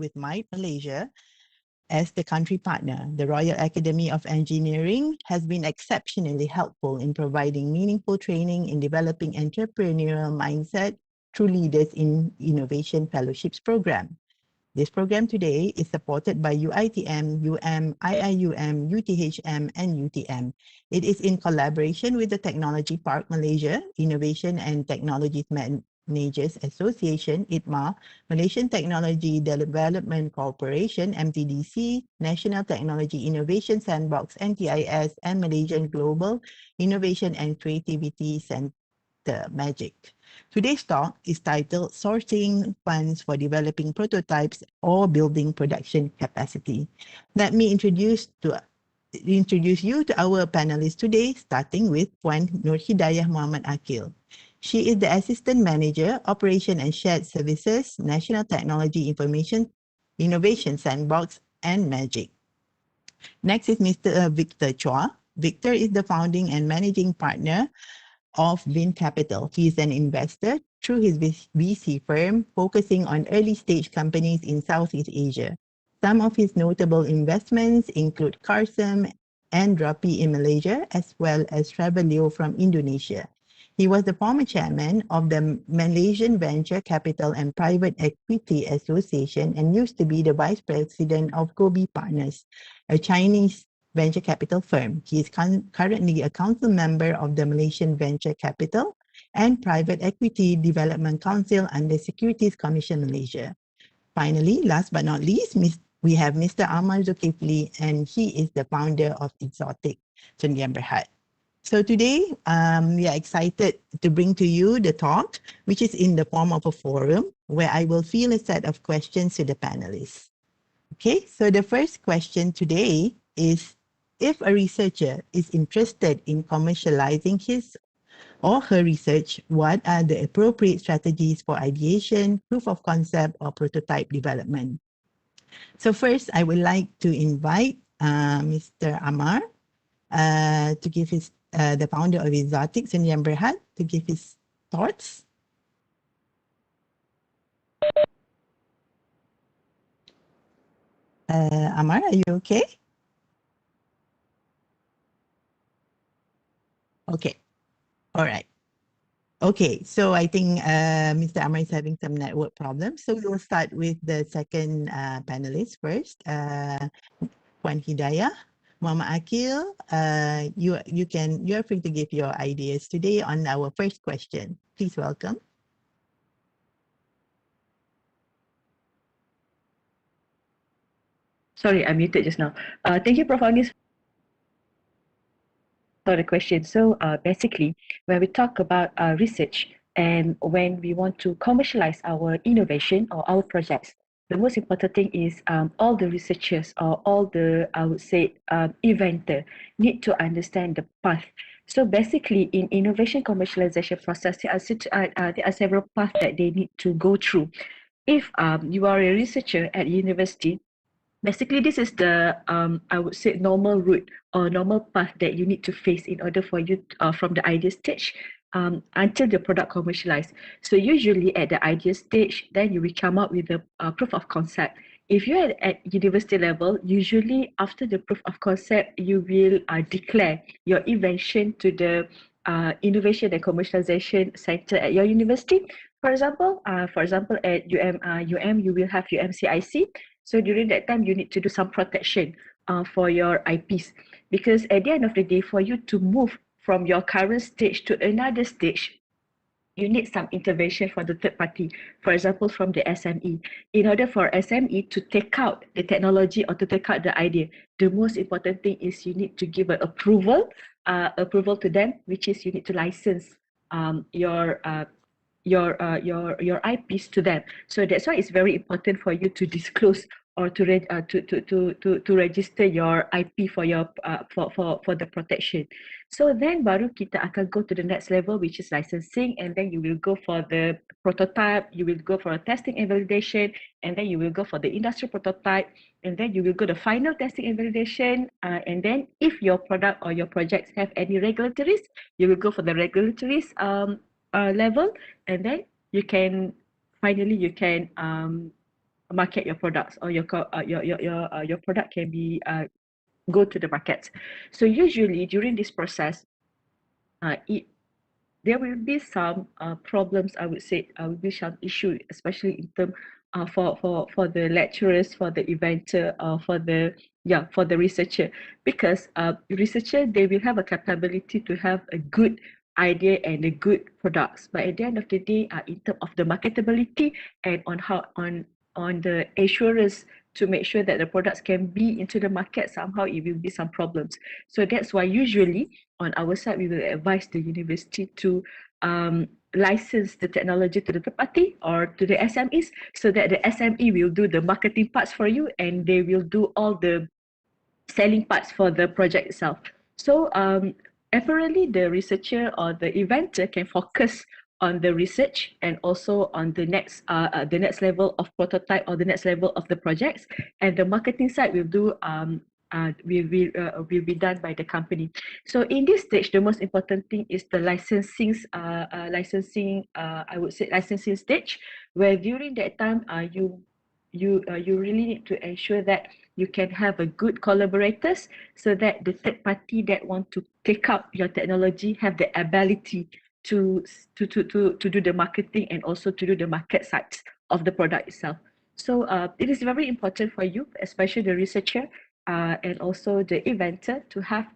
with MIGHT Malaysia as the country partner. The Royal Academy of Engineering has been exceptionally helpful in providing meaningful training in developing entrepreneurial mindset through Leaders in Innovation Fellowships Program. This program today is supported by UiTM, IIUM, UTHM, and UTM. It is in collaboration with the Technology Park Malaysia, Innovation and Technology Managers Association, ITMA, Malaysian Technology Development Corporation, MTDC, National Technology Innovation Sandbox, NTIS, and Malaysian Global Innovation and Creativity Center, MAGIC. Today's talk is titled Sourcing Funds for Developing Prototypes or Building Production Capacity. Let me introduce you to our panelists today, starting with Puan Nurhidayah Muhammad Akil. She is the Assistant Manager, Operation and Shared Services, National Technology Information Innovation Sandbox, and MAGIC. Next is Mr. Victor Chua. Victor is the founding and managing partner of Vynn Capital. He is an investor through his VC firm focusing on early stage companies in Southeast Asia. Some of his notable investments include Carsem and Drapi in Malaysia, as well as Travelio from Indonesia. He was the former chairman of the Malaysian Venture Capital and Private Equity Association and used to be the vice president of Gobi Partners, a Chinese venture capital firm. He is currently a council member of the Malaysian Venture Capital and Private Equity Development Council under Securities Commission Malaysia. Finally, last but not least, we have Mr. Ammar Zolkipli, and he is the founder of ITXOTIC, Sdn Bhd. So today, we are excited to bring to you the talk, which is in the form of a forum, where I will field a set of questions to the panelists. Okay, so the first question today is, if a researcher is interested in commercializing his or her research, what are the appropriate strategies for ideation, proof of concept, or prototype development? So first, I would like to invite Mr. Ammar to give his, the founder of ITXOTIC, Sdn Bhd, to give his thoughts. Ammar, are you okay? Okay, all right. Okay, so I think Mr. Ammar is having some network problems. So we will start with the second panelist first. Puan Hidayah, Muhammad Akil, you are free to give your ideas today on our first question. Please welcome. Sorry, I muted just now. Thank you, Prof. Agnes, for the question. So basically, when we talk about research and when we want to commercialize our innovation or our projects, the most important thing is all the researchers or all the, I would say, inventor need to understand the path. So basically, in innovation commercialization process, there are several paths that they need to go through. If you are a researcher at university, basically, this is the, I would say, normal route or normal path that you need to face in order for you from the idea stage until the product commercialized. So usually at the idea stage, then you will come up with the proof of concept. If you're at university level, usually after the proof of concept, you will declare your invention to the Innovation and Commercialization Center at your university. For example, at UM, you will have UMCIC. So during that time, you need to do some protection for your IPs, because at the end of the day, for you to move from your current stage to another stage, you need some intervention from the third party, for example, from the SME. In order for SME to take out the technology or to take out the idea, the most important thing is you need to give an approval to them, which is you need to license your IPs to them. So that's why it's very important for you to disclose or to register your IP for your for the protection. So then baru kita akan go to the next level, which is licensing, and then you will go for the prototype, you will go for a testing and validation, and then you will go for the industry prototype, and then you will go the final testing and validation, and then if your product or your projects have any regulatories, you will go for the regulatories level, and then you can finally market your products, or your product can be go to the market. So usually during this process, it there will be some problems, I would say, will be some issue, especially in term for the lecturers, for the eventer, for the researcher, because researcher, they will have a capability to have a good idea and a good products, but at the end of the day, in terms of the marketability and on the assurance to make sure that the products can be into the market, somehow it will be some problems. So that's why usually on our side, we will advise the university to license the technology to the third party or to the SMEs, so that the SME will do the marketing parts for you, and they will do all the selling parts for the project itself. So apparently the researcher or the eventer can focus on the research and also on the next level of prototype or the next level of the projects, and the marketing side will do will be done by the company. So in this stage, the most important thing is the licensing I would say licensing stage, where during that time you really need to ensure that you can have a good collaborators, so that the third party that want to take up your technology have the ability to do the marketing and also to do the market sides of the product itself. So it is very important for you, especially the researcher and also the inventor, to have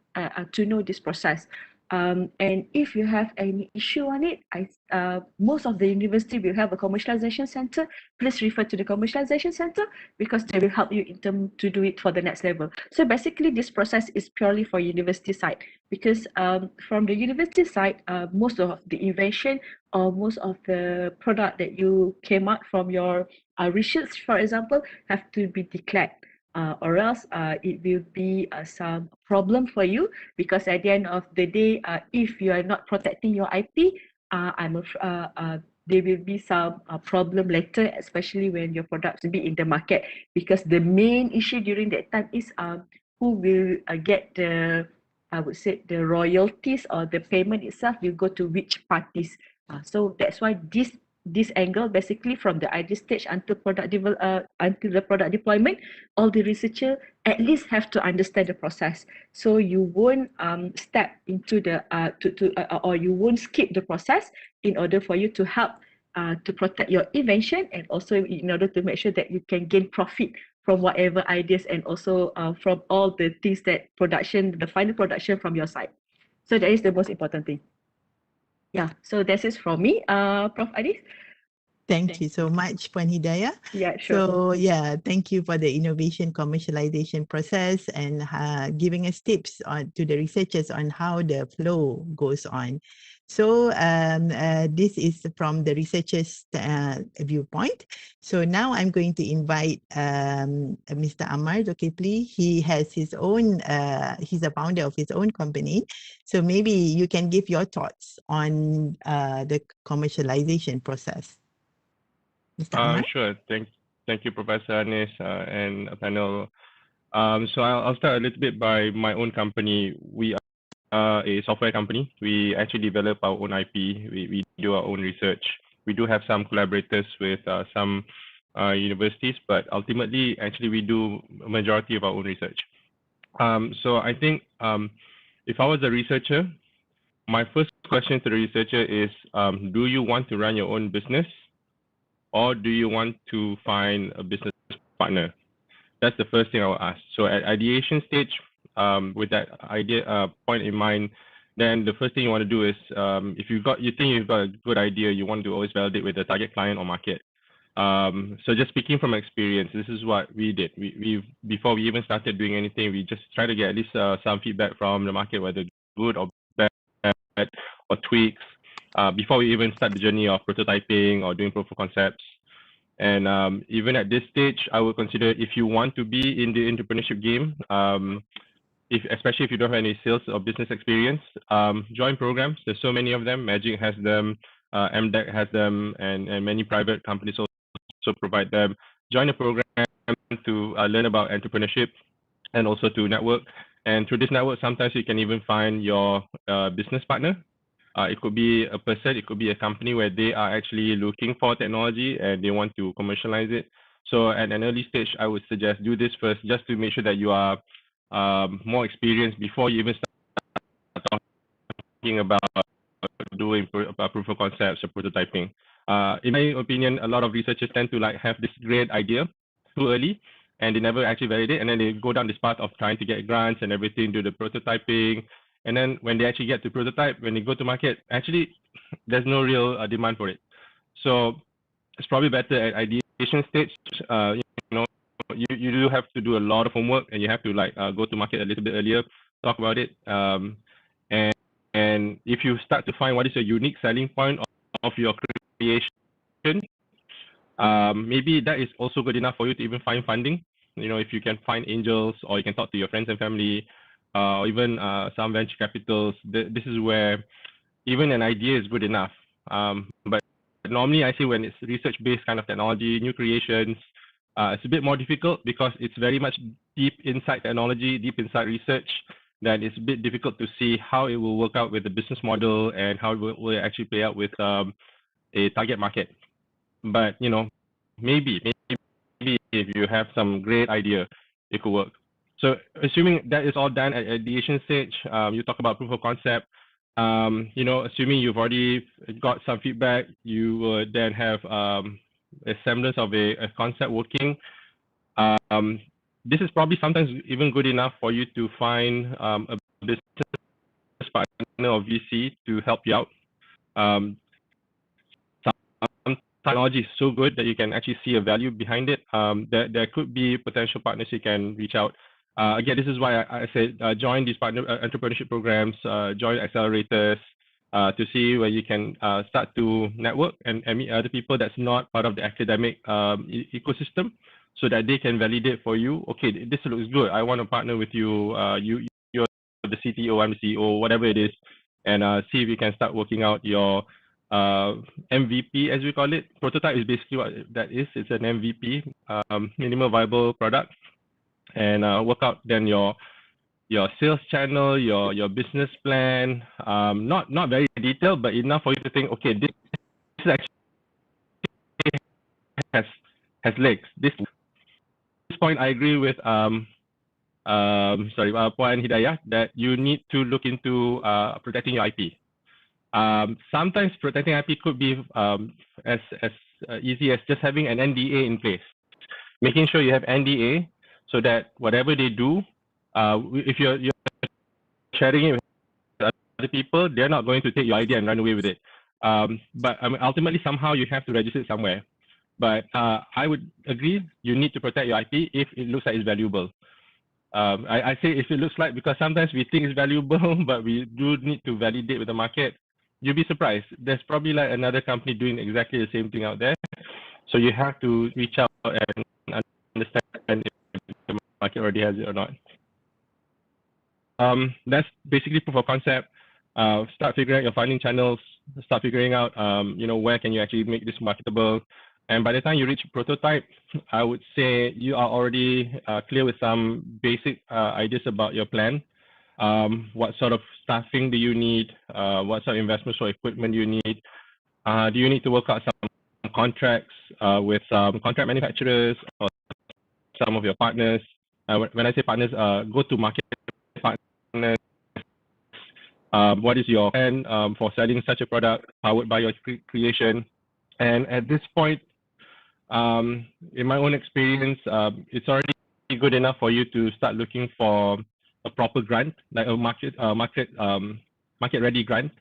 to know this process. And if you have any issue on it, most of the university will have a commercialization center. Please refer to the commercialization center, because they will help you in terms to do it for the next level. So basically, this process is purely for university side, because from the university side, most of the invention or most of the product that you came out from your research, for example, have to be declared. Or else it will be some problem for you, because at the end of the day, if you are not protecting your IP, there will be some problem later, especially when your products be in the market, because the main issue during that time is who will get the, I would say, the royalties or the payment itself will go to which parties. So that's why this angle, basically from the idea stage until until the product deployment, all the researcher at least have to understand the process. So you won't step into the or you won't skip the process in order for you to help to protect your invention, and also in order to make sure that you can gain profit from whatever ideas, and also from all the things that the final production from your side. So that is the most important thing. Yeah, so this is from me, Prof. Adis. Thank you so much, Puan Hidayah. Yeah, sure. So yeah, thank you for the innovation commercialization process and giving us tips to the researchers on how the flow goes on. So this is from the researchers' viewpoint. So now I'm going to invite Mr. Ammar Zolkipli. He has his own, he's a founder of his own company. So maybe you can give your thoughts on the commercialization process. Mr. Ammar? Sure. Thank you, Professor Anis and panel. So I'll start a little bit by my own company. We are a software company. We actually develop our own IP. We do our own research. We do have some collaborators with some universities, but ultimately, actually, we do a majority of our own research. So I think if I was a researcher, my first question to the researcher is, do you want to run your own business? Or do you want to find a business partner? That's the first thing I will ask. So at ideation stage, with that idea point in mind, then the first thing you want to do is, if you think you've got a good idea, you want to always validate with the target client or market. So just speaking from experience, this is what we did. Before we even started doing anything, we just try to get at least some feedback from the market, whether good or bad or tweaks. Before we even start the journey of prototyping or doing proof of concepts. And even at this stage, I would consider, if you want to be in the entrepreneurship game, especially if you don't have any sales or business experience, join programs. There's so many of them. MAGIC has them, MDEC has them, and many private companies also provide them. Join a program to learn about entrepreneurship and also to network. And through this network, sometimes you can even find your business partner. It could be a person, it could be a company where they are actually looking for technology and they want to commercialize it. So at an early stage, I would suggest do this first, just to make sure that you are more experienced before you even start talking about doing proof of concepts or prototyping. In my opinion, a lot of researchers tend to like have this great idea too early, and they never actually validate, and then they go down this path of trying to get grants and everything, do the prototyping, and then when they actually get to prototype, when they go to market, actually there's no real demand for it. So it's probably better at ideation stage. You know, you do have to do a lot of homework, and you have to like go to market a little bit earlier, talk about it, and if you start to find what is your unique selling point of your creation, maybe that is also good enough for you to even find funding. You know, if you can find angels, or you can talk to your friends and family, or even some venture capitals, this is where even an idea is good enough. But normally I see when it's research-based kind of technology, new creations, it's a bit more difficult because it's very much deep inside technology, deep inside research, that it's a bit difficult to see how it will work out with the business model and how it will actually play out with a target market. But, you know, maybe if you have some great idea, it could work. So assuming that is all done at ideation stage, you talk about proof of concept, you know, assuming you've already got some feedback, you would then have a semblance of a concept working. This is probably sometimes even good enough for you to find a business partner or VC to help you out. Some technology is so good that you can actually see a value behind it. There could be potential partners you can reach out. Again, this is why I said join these partner entrepreneurship programs, join accelerators to see where you can start to network and meet other people that's not part of the academic ecosystem, so that they can validate for you, okay, this looks good, I want to partner with you, you're the CTO, I'm the CEO, whatever it is, and see if you can start working out your MVP, as we call it. Prototype is basically what that is. It's an MVP, minimal viable product, and work out then your sales channel, your business plan. Not very detailed, but enough for you to think, okay, this actually has legs. This point, I agree with Puan Hidayah, that you need to look into protecting your IP. Sometimes protecting IP could be as easy as just having an NDA in place, making sure you have NDA so that whatever they do, if you're sharing it with other people, they're not going to take your idea and run away with it. But I mean, ultimately, somehow you have to register it somewhere. But I would agree, you need to protect your IP if it looks like it's valuable. I say if it looks like, because sometimes we think it's valuable, but we do need to validate with the market. You'll be surprised. There's probably like another company doing exactly the same thing out there. So you have to reach out and understand if the market already has it or not. That's basically proof of concept. Start figuring out your funding channels. Start figuring out, you know, where can you actually make this marketable. And by the time you reach prototype, I would say you are already clear with some basic ideas about your plan. What sort of staffing do you need? What sort of investments or equipment do you need? Do you need to work out some contracts with some contract manufacturers or some of your partners? When I say partners, go to market partners. What is your plan for selling such a product powered by your creation? And at this point, in my own experience, it's already good enough for you to start looking for a proper grant, like a market ready grant.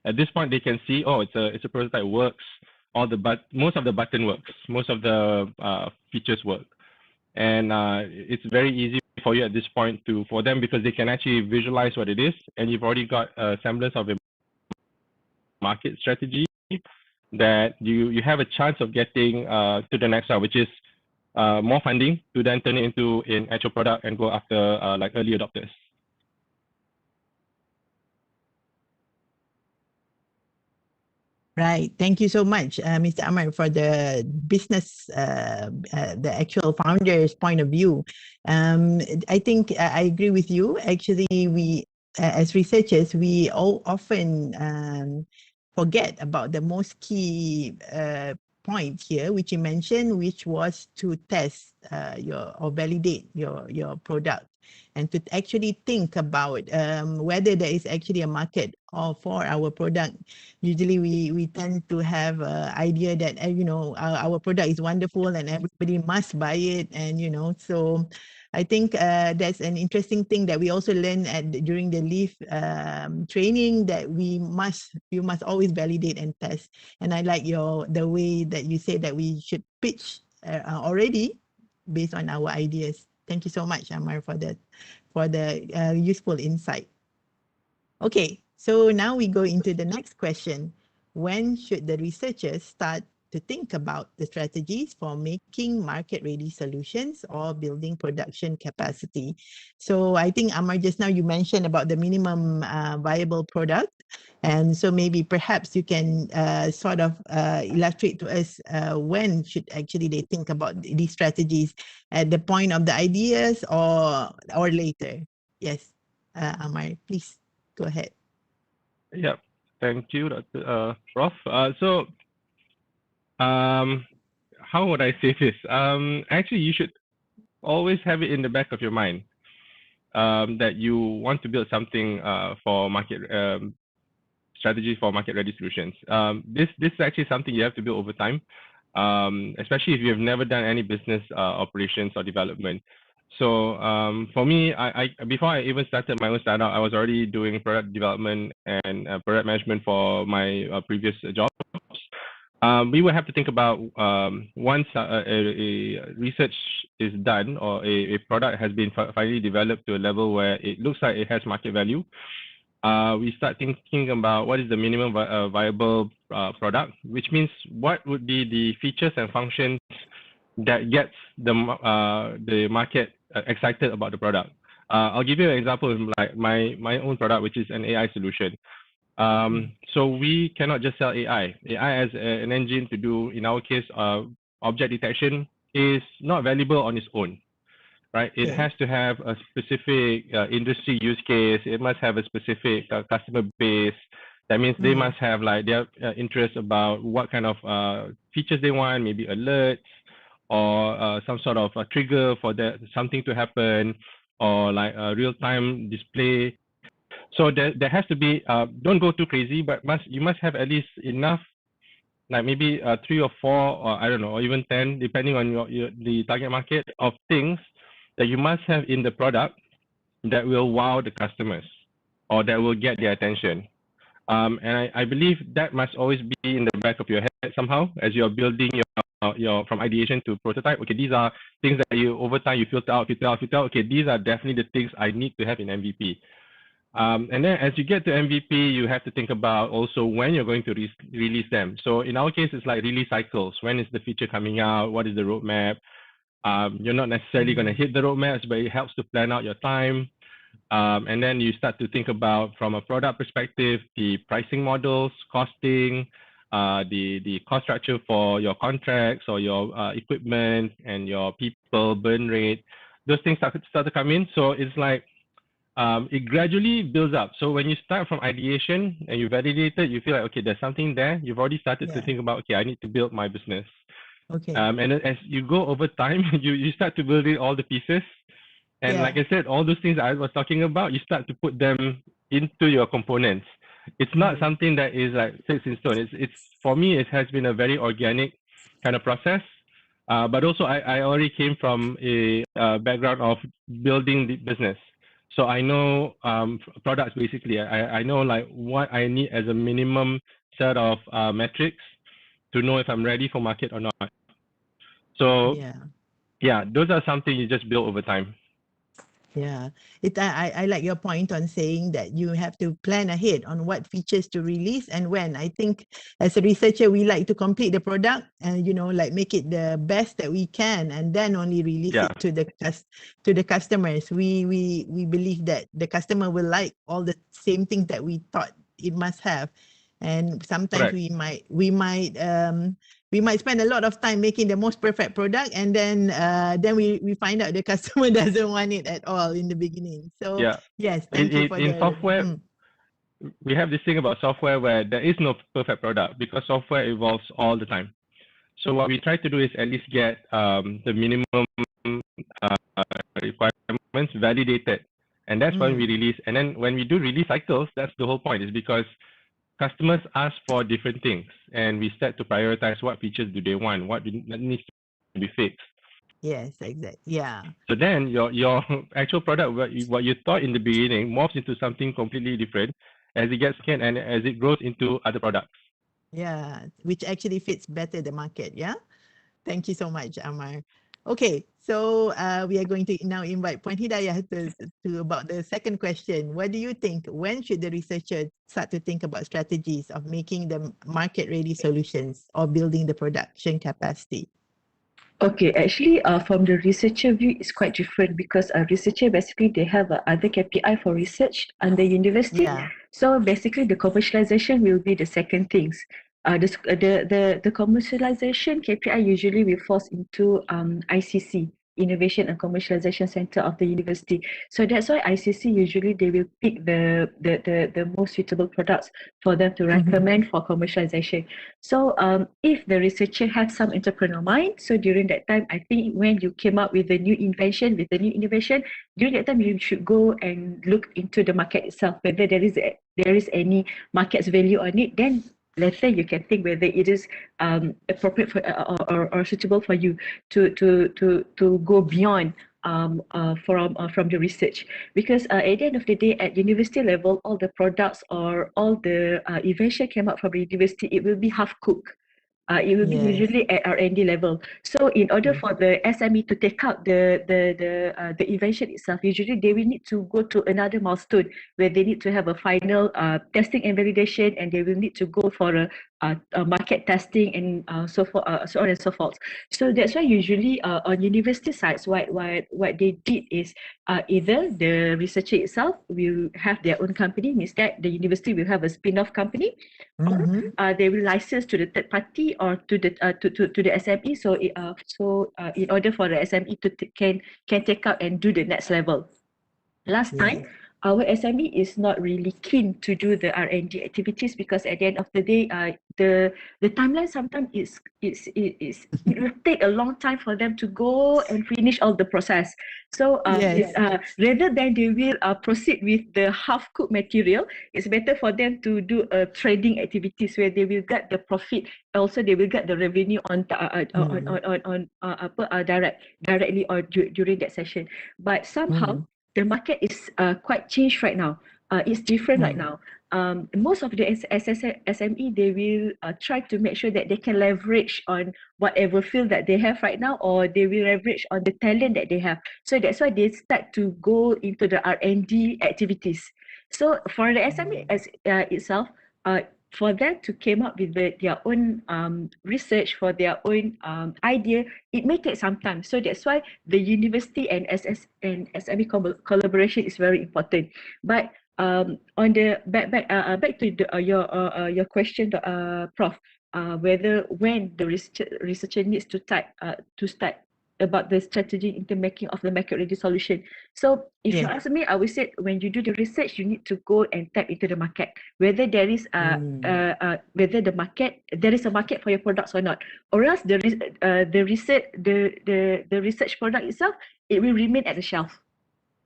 At this point, they can see, oh, it's a prototype, works. Most of the button works, most of the features work, and it's very easy for you at this point for them, because they can actually visualize what it is, and you've already got a semblance of a market strategy that you have a chance of getting to the next round, which is more funding to then turn it into an actual product and go after like early adopters. Right. Thank you so much, Mr. Ammar, for the business, the actual founder's point of view. I think I agree with you. Actually, we, as researchers, we all often forget about the most key point here, which you mentioned, which was to test or validate your product, and to actually think about whether there is actually a market or for our product. Usually we tend to have an idea that our product is wonderful and everybody must buy it, and so I think that's an interesting thing that we also learn during the leaf training, that you must always validate and test. And I like the way that you say that we should pitch already based on our ideas. Thank you so much, Ammar, for the useful insight. Okay, so now we go into the next question. When should the researchers start to think about the strategies for making market-ready solutions or building production capacity? So I think, Ammar, just now you mentioned about the minimum viable product. And so maybe perhaps you can sort of illustrate to us when should actually they think about these strategies, at the point of the ideas or later. Yes, Ammar, please go ahead. Yeah, thank you, Dr. Prof. How would I say this? Actually, you should always have it in the back of your mind that you want to build something for market strategy for market-ready solutions. This is actually something you have to build over time, especially if you have never done any business operations or development. So for me, before I even started my own startup, I was already doing product development and product management for my previous jobs. We will have to think about once a research is done or a product has been finally developed to a level where it looks like it has market value, we start thinking about what is the minimum viable product, which means what would be the features and functions that gets the market excited about the product. I'll give you an example of like my own product, which is an AI solution. So we cannot just sell AI. AI as an engine to do, in our case, object detection is not valuable on its own, right? It has to have a specific industry use case. It must have a specific customer base. That means they must have like their interest about what kind of features they want, maybe alerts or some sort of a trigger for that something to happen, or like a real-time display. So there has to be, don't go too crazy, but you must have at least enough, like maybe 3 or 4, or I don't know, or even 10, depending on the target market, of things that you must have in the product that will wow the customers or that will get their attention. And I believe that must always be in the back of your head somehow as you're building your from ideation to prototype. Okay, these are things that you over time you filter out. Okay, these are definitely the things I need to have in MVP. And then as you get to MVP, you have to think about also when you're going to release them. So in our case, it's like release cycles. When is the feature coming out? What is the roadmap? You're not necessarily going to hit the roadmaps, but it helps to plan out your time. And then you start to think about, from a product perspective, the pricing models, costing, the cost structure for your contracts or your equipment and your people, burn rate. Those things start to come in. So it's like it gradually builds up. So when you start from ideation and you validate it, you feel like, okay, there's something there. You've already started to think about, okay, I need to build my business. Okay. And then as you go over time, you start to build in all the pieces. And like I said, all those things I was talking about, you start to put them into your components. It's not something that is like fixed in stone. It's for me, it has been a very organic kind of process. But also I already came from a background of building the business. So I know products basically. I know like what I need as a minimum set of metrics to know if I'm ready for market or not. So yeah, those are something you just build over time. Yeah, I like your point on saying that you have to plan ahead on what features to release and when. I think as a researcher, we like to complete the product and like make it the best that we can, and then only release it to the customers. We believe that the customer will like all the same things that we thought it must have. And sometimes we might spend a lot of time making the most perfect product, and then we find out the customer doesn't want it at all in the beginning. So yes, thank you for in software. We have this thing about software where there is no perfect product because software evolves all the time. So what we try to do is at least get the minimum requirements validated, and that's when we release. And then when we do release cycles, that's the whole point, is because customers ask for different things, and we start to prioritize what features do they want, what needs to be fixed. Yes, exactly. Yeah. So then your actual product, what you thought in the beginning, morphs into something completely different as it gets scanned and as it grows into other products. Yeah, which actually fits better the market. Yeah. Thank you so much, Ammar. Okay, so we are going to now invite Puan Hidayah to about the second question. What do you think? When should the researcher start to think about strategies of making the market-ready solutions or building the production capacity? Okay, actually, from the researcher view, it's quite different because a researcher basically they have other KPI for research under university. Yeah. So basically, the commercialization will be the second things. The commercialization KPI usually will fall into ICC, Innovation and Commercialization Center of the university. So that's why ICC usually they will pick the most suitable products for them to recommend for commercialization. So if the researcher has some entrepreneurial mind, so during that time, I think when you came up with a new invention, with a new innovation, during that time you should go and look into the market itself, whether there is any market's value on it. Then let's say you can think whether it is appropriate for or suitable for you to go beyond from the research, because at the end of the day, at university level, all the products or all the invention came out from the university, it will be half cooked. It will be usually at R&D level. So in order for the SME to take out the invention itself, usually they will need to go to another milestone where they need to have a final testing and validation, and they will need to go for a market testing and so on and so forth. So that's why usually on university sites, what they did is either the researcher itself will have their own company, means that the university will have a spin-off company, or they will license to the third party or to the SME. So in order for the SME to can take out and do the next level. Last time, our SME is not really keen to do the R&D activities because at the end of the day, the timeline sometimes it will take a long time for them to go and finish all the process. So rather than they will proceed with the half-cooked material, it's better for them to do trading activities where they will get the profit. Also, they will get the revenue on directly or during that session. But somehow the market is quite changed right now. It's different right now. Most of the SME, they will try to make sure that they can leverage on whatever field that they have right now, or they will leverage on the talent that they have. So that's why they start to go into the R&D activities. So for the SME itself, for them to come up with their own research, for their own idea, it may take some time. So that's why the university and SME collaboration is very important. But on the back to your question, Prof, whether when the researcher needs to start about the strategy into making of the market-ready solution. So if you ask me, I would say when you do the research, you need to go and tap into the market, whether there is whether there is a market for your products or not, or else the research product itself, it will remain at the shelf.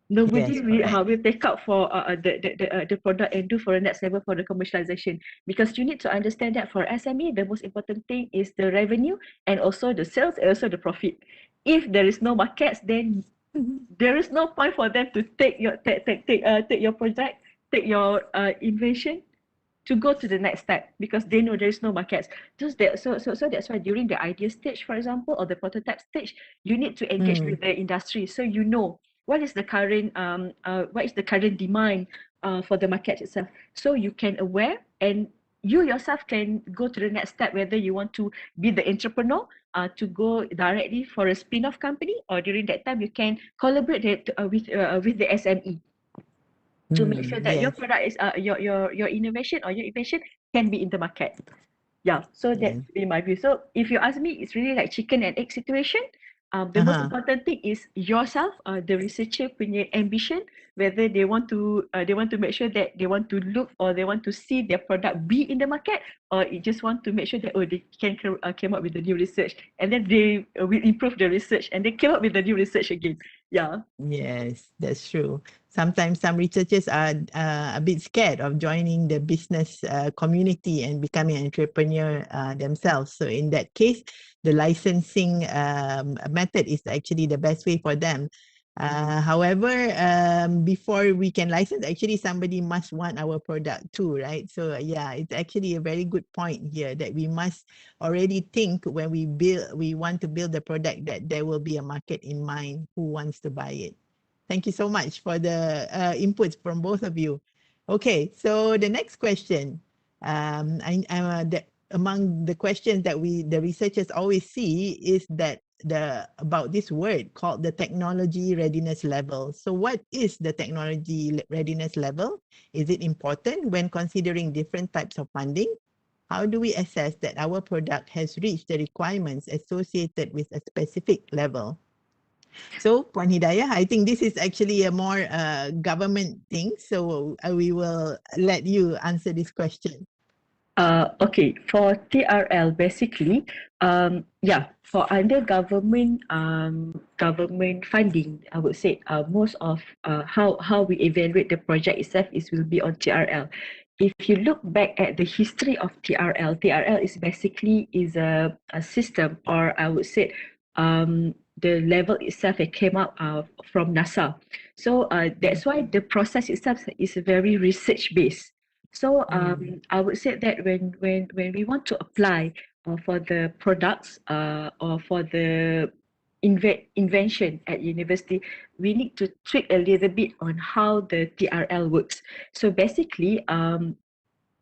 Nobody will take out for the product and do for the next level for the commercialization, because you need to understand that for SME, the most important thing is the revenue and also the sales and also the profit. If there is no markets, then there is no point for them to take your project, take your invention to go to the next step, because they know there is no markets. So that's why during the idea stage, for example, or the prototype stage, you need to engage with the industry, so you know what is the current demand for the market itself, so you can aware and you yourself can go to the next step, whether you want to be the entrepreneur to go directly for a spin-off company, or during that time you can collaborate with the SME to make sure that your product is your innovation or your invention can be in the market. So that's be my view. So if you ask me, it's really like chicken and egg situation. The most important thing is yourself, the researcher punya ambition, whether they want to make sure that they want to look or they want to see their product be in the market, or it just want to make sure that they can came up with the new research, and then they will improve the research and they came up with the new research again. Yeah. Yes, that's true. Sometimes some researchers are a bit scared of joining the business community and becoming an entrepreneur themselves. So in that case, the licensing method is actually the best way for them. However, before we can license, actually somebody must want our product too, right? So yeah, it's actually a very good point here that we must already think when we want to build the product that there will be a market in mind who wants to buy it. Thank you so much for the inputs from both of you. Okay, so the next question, among the questions that the researchers always see is that about this word called the technology readiness level. So what is the technology readiness level? Is it important when considering different types of funding? How do we assess that our product has reached the requirements associated with a specific level? So, Puan Hidayah, I think this is actually a more government thing. So we will let you answer this question. Okay, for TRL, basically, for under government funding, I would say most of how we evaluate the project itself will be on TRL. If you look back at the history of TRL, TRL is basically a system, or I would say the level itself that came out from NASA. So that's why the process itself is very research based. So I would say that when we want to apply for the products or for the invention at university, we need to tweak a little bit on how the TRL works. So basically,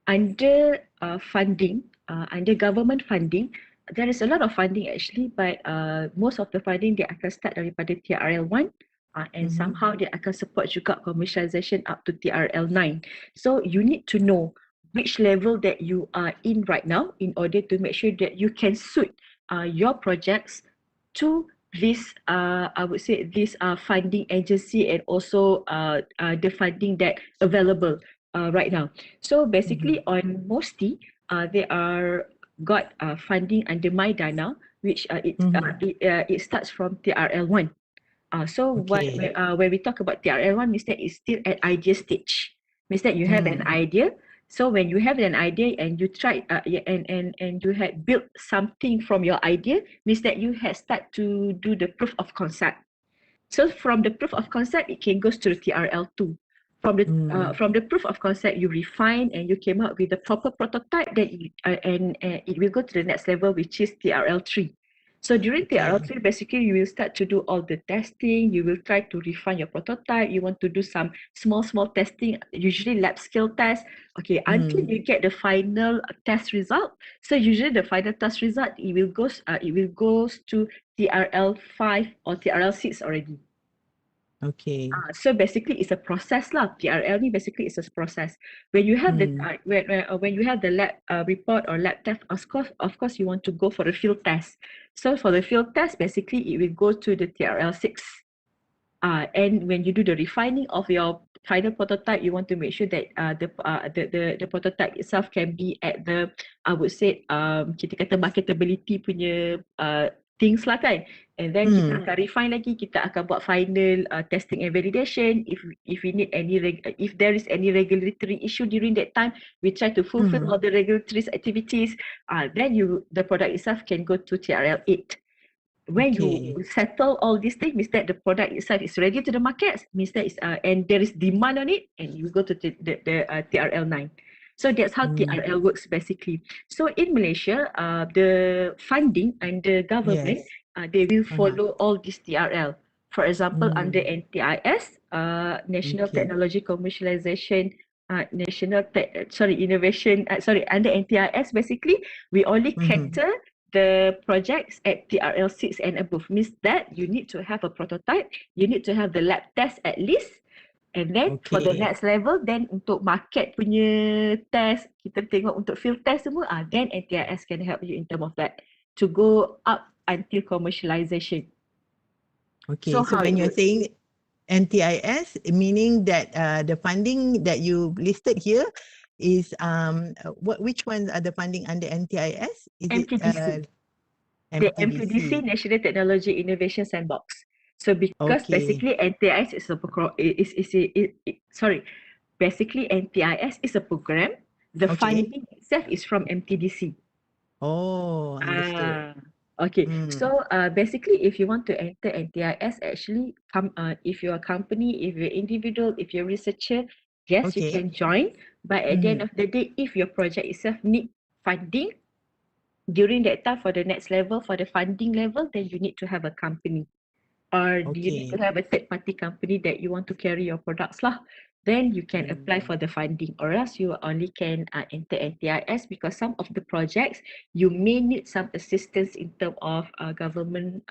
under funding, under government funding, there is a lot of funding actually, but most of the funding dia akan start daripada TRL 1 and somehow dia akan support juga commercialization up to TRL 9. So you need to know which level that you are in right now in order to make sure that you can suit your projects to this I would say this funding agency and also the funding that available right now. So basically on MOSTI, they are got funding under MyDana, which it starts from TRL 1. So when we talk about TRL 1, means that it's still at idea stage. Means that you have an idea. So when you have an idea and you try and you had built something from your idea, means that you had start to do the proof of concept. So from the proof of concept, it can goes to the TRL 2. From the proof of concept, you refine and you came up with the proper prototype. That and it will go to the next level, which is TRL 3. So during TRL 3, basically you will start to do all the testing. You will try to refine your prototype. You want to do some small testing, usually lab scale test. Okay, until you get the final test result. So usually the final test result it will goes to TRL 5 or TRL 6 already. Okay. So basically, it's a process lah. TRL ni basically is a process. When you have the when you have the lab report or lab test, of course, you want to go for the field test. So for the field test, basically, it will go to the TRL 6. And when you do the refining of your final prototype, you want to make sure that the prototype itself can be at the I would say kita kata marketability punya things lah kan. And then kita akan refine lagi, kita akan buat final testing and validation. If we need if there is any regulatory issue during that time, we try to fulfill all the regulatory activities. Then the product itself can go to TRL 8. When you settle all these things, means that the product itself is ready to the market, means that and there is demand on it, and you go to the TRL 9. So that's how TRL works basically. So in Malaysia, the funding and the government, they will follow all this TRL. For example, under NTIS, National Technology Commercialization, Innovation, under NTIS, basically, we only cater the projects at TRL 6 and above. Means that you need to have a prototype, you need to have the lab test at least. And then for the next level, then untuk market punya test, kita tengok untuk field test semua, then NTIS can help you in terms of that to go up until commercialization. Okay, So so how when it you're works? saying NTIS, meaning that the funding that you listed here is which ones are the funding under NTIS? Is it MTDC. The MTDC, MTDC? National Technology Innovation Sandbox. So because Okay, basically NTIS basically NTIS is a program. The okay. funding itself is from MTDC. Oh, understood. Ah, okay. Mm, So basically, if you want to enter NTIS, actually, if you're a company, if you're individual, if you're a researcher, yes, you okay. can join. But at the end Mm, of the day, if your project itself need funding during that time for the next level, for the funding level, then you need to have a company. Or do you need to okay. have a third party company that you want to carry your products lah? Then you can apply Mm, for the funding, or else you only can enter NTIS, because some of the projects you may need some assistance in terms of government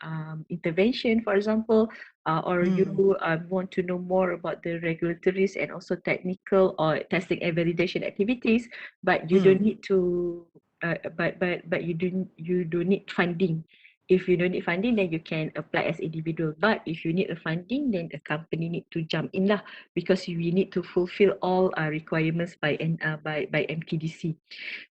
intervention, for example, or you mm, want to know more about the regulatories and also technical or testing and validation activities, but you don't mm, need to but you do need funding. If you don't need funding, then you can apply as individual. But if you need a funding, then the company need to jump in lah, because we need to fulfill all requirements by MTDC.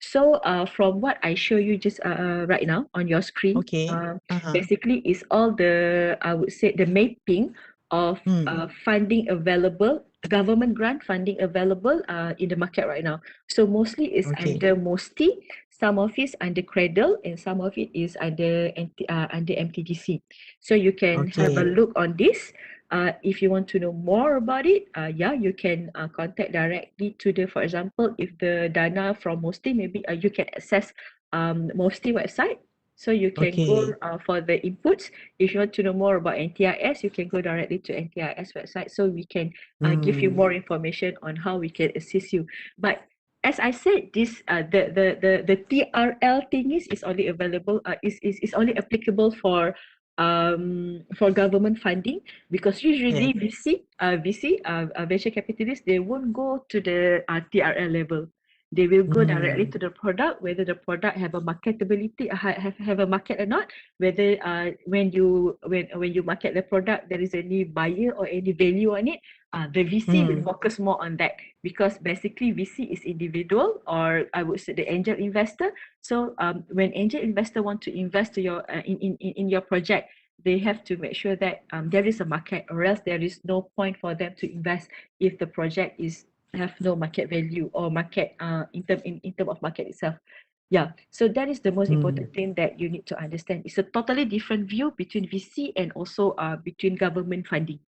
So from what I show you just right now on your screen, okay. Uh-huh. basically is all the, I would say, the mapping of Mm, funding available, government grant funding available in the market right now. So mostly is okay. under MOSTI, some of it is under Cradle, and some of it is under MTDC. So you can have a Okay. look on this. If you want to know more about it, yeah, you can contact directly to the, for example, if the dana from MOSTI, maybe you can access MOSTI website. So you can go Okay. for the inputs. If you want to know more about NTIS, you can go directly to NTIS website. So we can give you Mm, more information on how we can assist you. But as I said, this the TRL thingies is only available is only applicable for government funding, because usually yes. VC venture capitalists, they won't go to the TRL level. They will go directly Mm, to the product, whether the product have a marketability, have a market or not, whether when you market the product, there is any buyer or any value on it. The VC will mm, focus more on that, because basically VC is individual, or I would say the angel investor. So when angel investor want to invest to your in your project, they have to make sure that there is a market, or else there is no point for them to invest if the project is have no market value or market in term of market itself. Yeah, so that is the most mm. important thing that you need to understand. It's a totally different view between VC and also between government funding.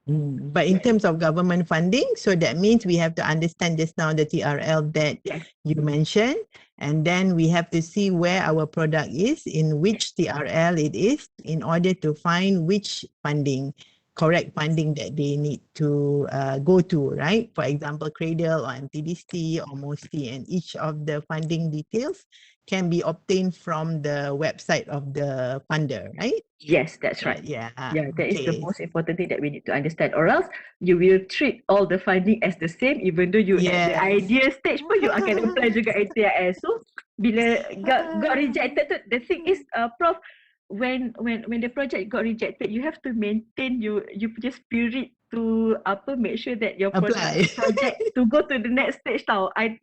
Mm. But in Yeah. terms of government funding, so that means we have to understand just now the TRL that Yes. you mentioned, and then we have to see where our product is, in which TRL it is, in order to find which funding, correct funding that they need to go to, right? For example, Cradle or MTDC or MOSTI, and each of the funding details can be obtained from the website of the funder, right? Yes, that's right. Yeah, Yeah, that is the okay. most important thing that we need to understand. Or else you will treat all the funding as the same, even though you at the Yes. idea stage pun you akan apply juga NTIS. So bila got rejected, the thing is, Prof, when the project got rejected, you have to maintain you punya spirit to make sure that your Apply. project to go to the next stage tau. I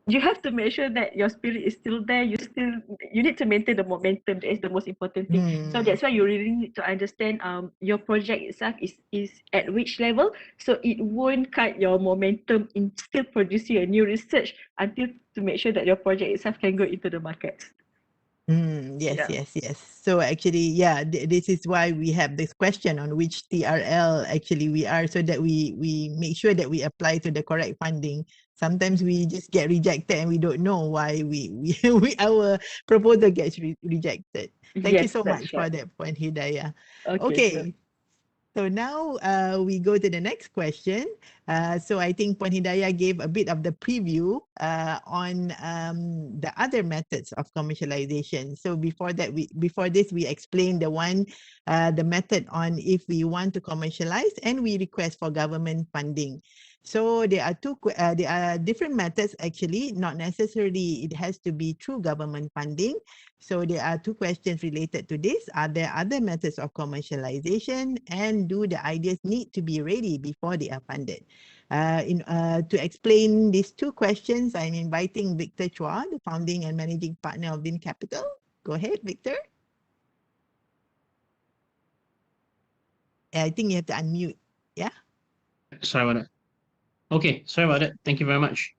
you have to make sure that your spirit is still there. You need to maintain the momentum. That is the most important thing. So Hmm. that's why you really need to understand your project itself is at which level, so it won't cut your momentum in still producing a new research until to make sure that your project itself can go into the market. Yes, Yeah. yes, yes. So actually, yeah, this is why we have this question on which TRL actually we are, so that we make sure that we apply to the correct funding. Sometimes we just get rejected and we don't know why our proposal gets rejected. Thank you Yes, so that's much for right. that point, Hidayah. Okay, sure. Okay, so now we go to the next question. So I think Puan Hidayah gave a bit of the preview on the other methods of commercialization. So before this, we explained the method on if we want to commercialize and we request for government funding. So there are there are different methods actually, not necessarily it has to be through government funding. So there are two questions related to this. Are there other methods of commercialization, and do the ideas need to be ready before they are funded? To explain these two questions, I'm inviting Victor Chua, the founding and managing partner of Vynn Capital. Go ahead, Victor. I think you have to unmute. Yeah. Sorry about that. Okay, sorry about that. Thank you very much.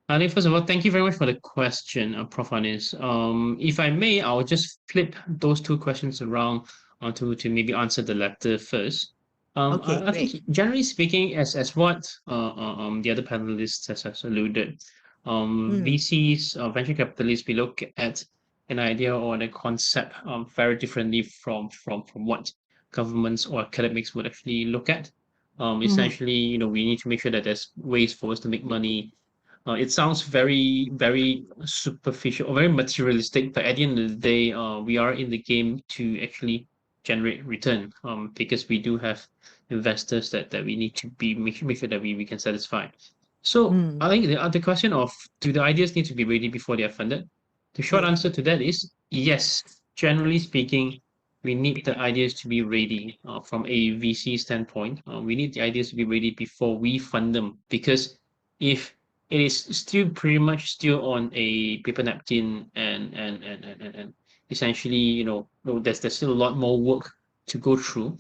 Ali, first of all, thank you very much for the question, Prof. Anis. If I may, I'll just flip those two questions around to maybe answer the latter first. Okay, I think generally speaking, as what the other panelists has alluded, VCs, venture capitalists, we look at an idea or a concept very differently from what governments or academics would actually look at. Essentially, you know, we need to make sure that there's ways for us to make money. It sounds very, very superficial or very materialistic, but at the end of the day, we are in the game to actually generate return, because we do have investors that we need to make sure that we can satisfy. So I think the question of, do the ideas need to be ready before they are funded? The short answer to that is yes. Generally speaking, we need the ideas to be ready from a VC standpoint. We need the ideas to be ready before we fund them, because if it is still pretty much still on a paper napkin and essentially, you know, there's still a lot more work to go through.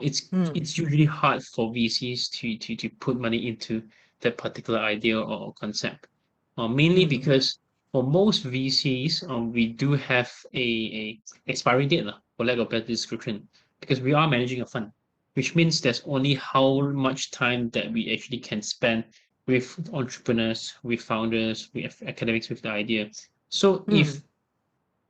It's usually hard for VCs to put money into that particular idea or concept. Mainly because for most VCs, we do have a expiry date, for lack of better description, because we are managing a fund, which means there's only how much time that we actually can spend with entrepreneurs, with founders, with academics, with the idea. So if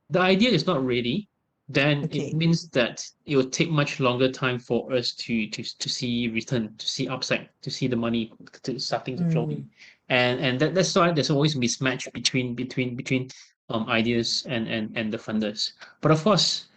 the idea is not ready, then it means that it will take much longer time for us to see return, to see upside, to see the money starting to flow in. And that's why there's always mismatch between ideas and the funders. But of course,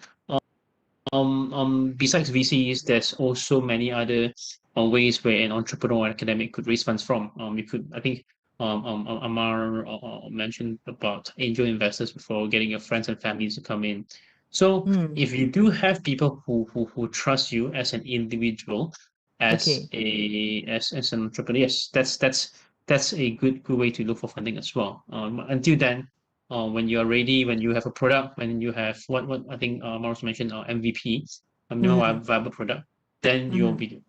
besides VCs, there's also many other ways where an entrepreneur or academic could raise funds from. We could, I think, Ammar mentioned about angel investors before, getting your friends and families to come in. So if you do have people who trust you as an individual, as an entrepreneur, yes, that's a good way to look for funding as well. Until then, when you are ready, when you have a product, when you have what I think Maros mentioned, MVP, minimum viable product, then you'll be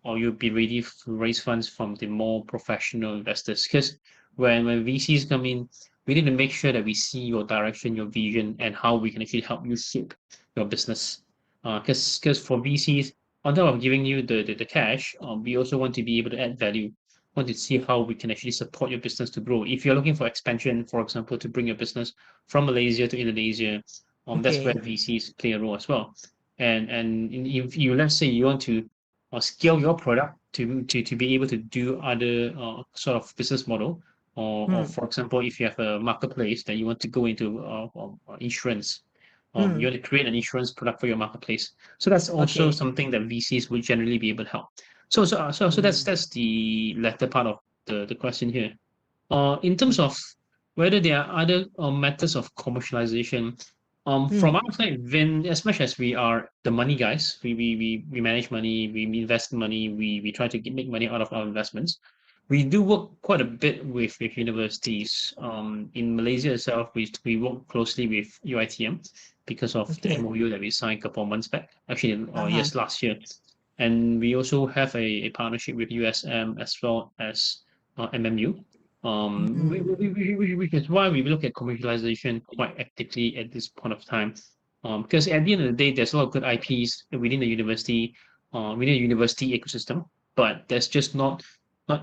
ready to raise funds from the more professional investors. Because when VCs come in, we need to make sure that we see your direction, your vision, and how we can actually help you shape your business. Because for VCs, on top of giving you the cash, we also want to be able to add value. Want to see how we can actually support your business to grow. If you're looking for expansion, for example, to bring your business from Malaysia to Indonesia, that's where VCs play a role as well. And if you, let's say you want to scale your product to be able to do other sort of business model, or for example, if you have a marketplace that you want to go into insurance, you want to create an insurance product for your marketplace. So that's also something that VCs would generally be able to help. So that's the latter part of the question here. In terms of whether there are other methods of commercialization, from our side, Vynn, as much as we are the money guys, we manage money, we invest money, we try to make money out of our investments. We do work quite a bit with universities. In Malaysia itself, we work closely with UiTM because of the MOU that we signed a couple of months back, actually, yes, last year. And we also have a partnership with USM as well as MMU, which is why we look at commercialization quite actively at this point of time. Because at the end of the day, there's a lot of good IPs within the university ecosystem, but there's just not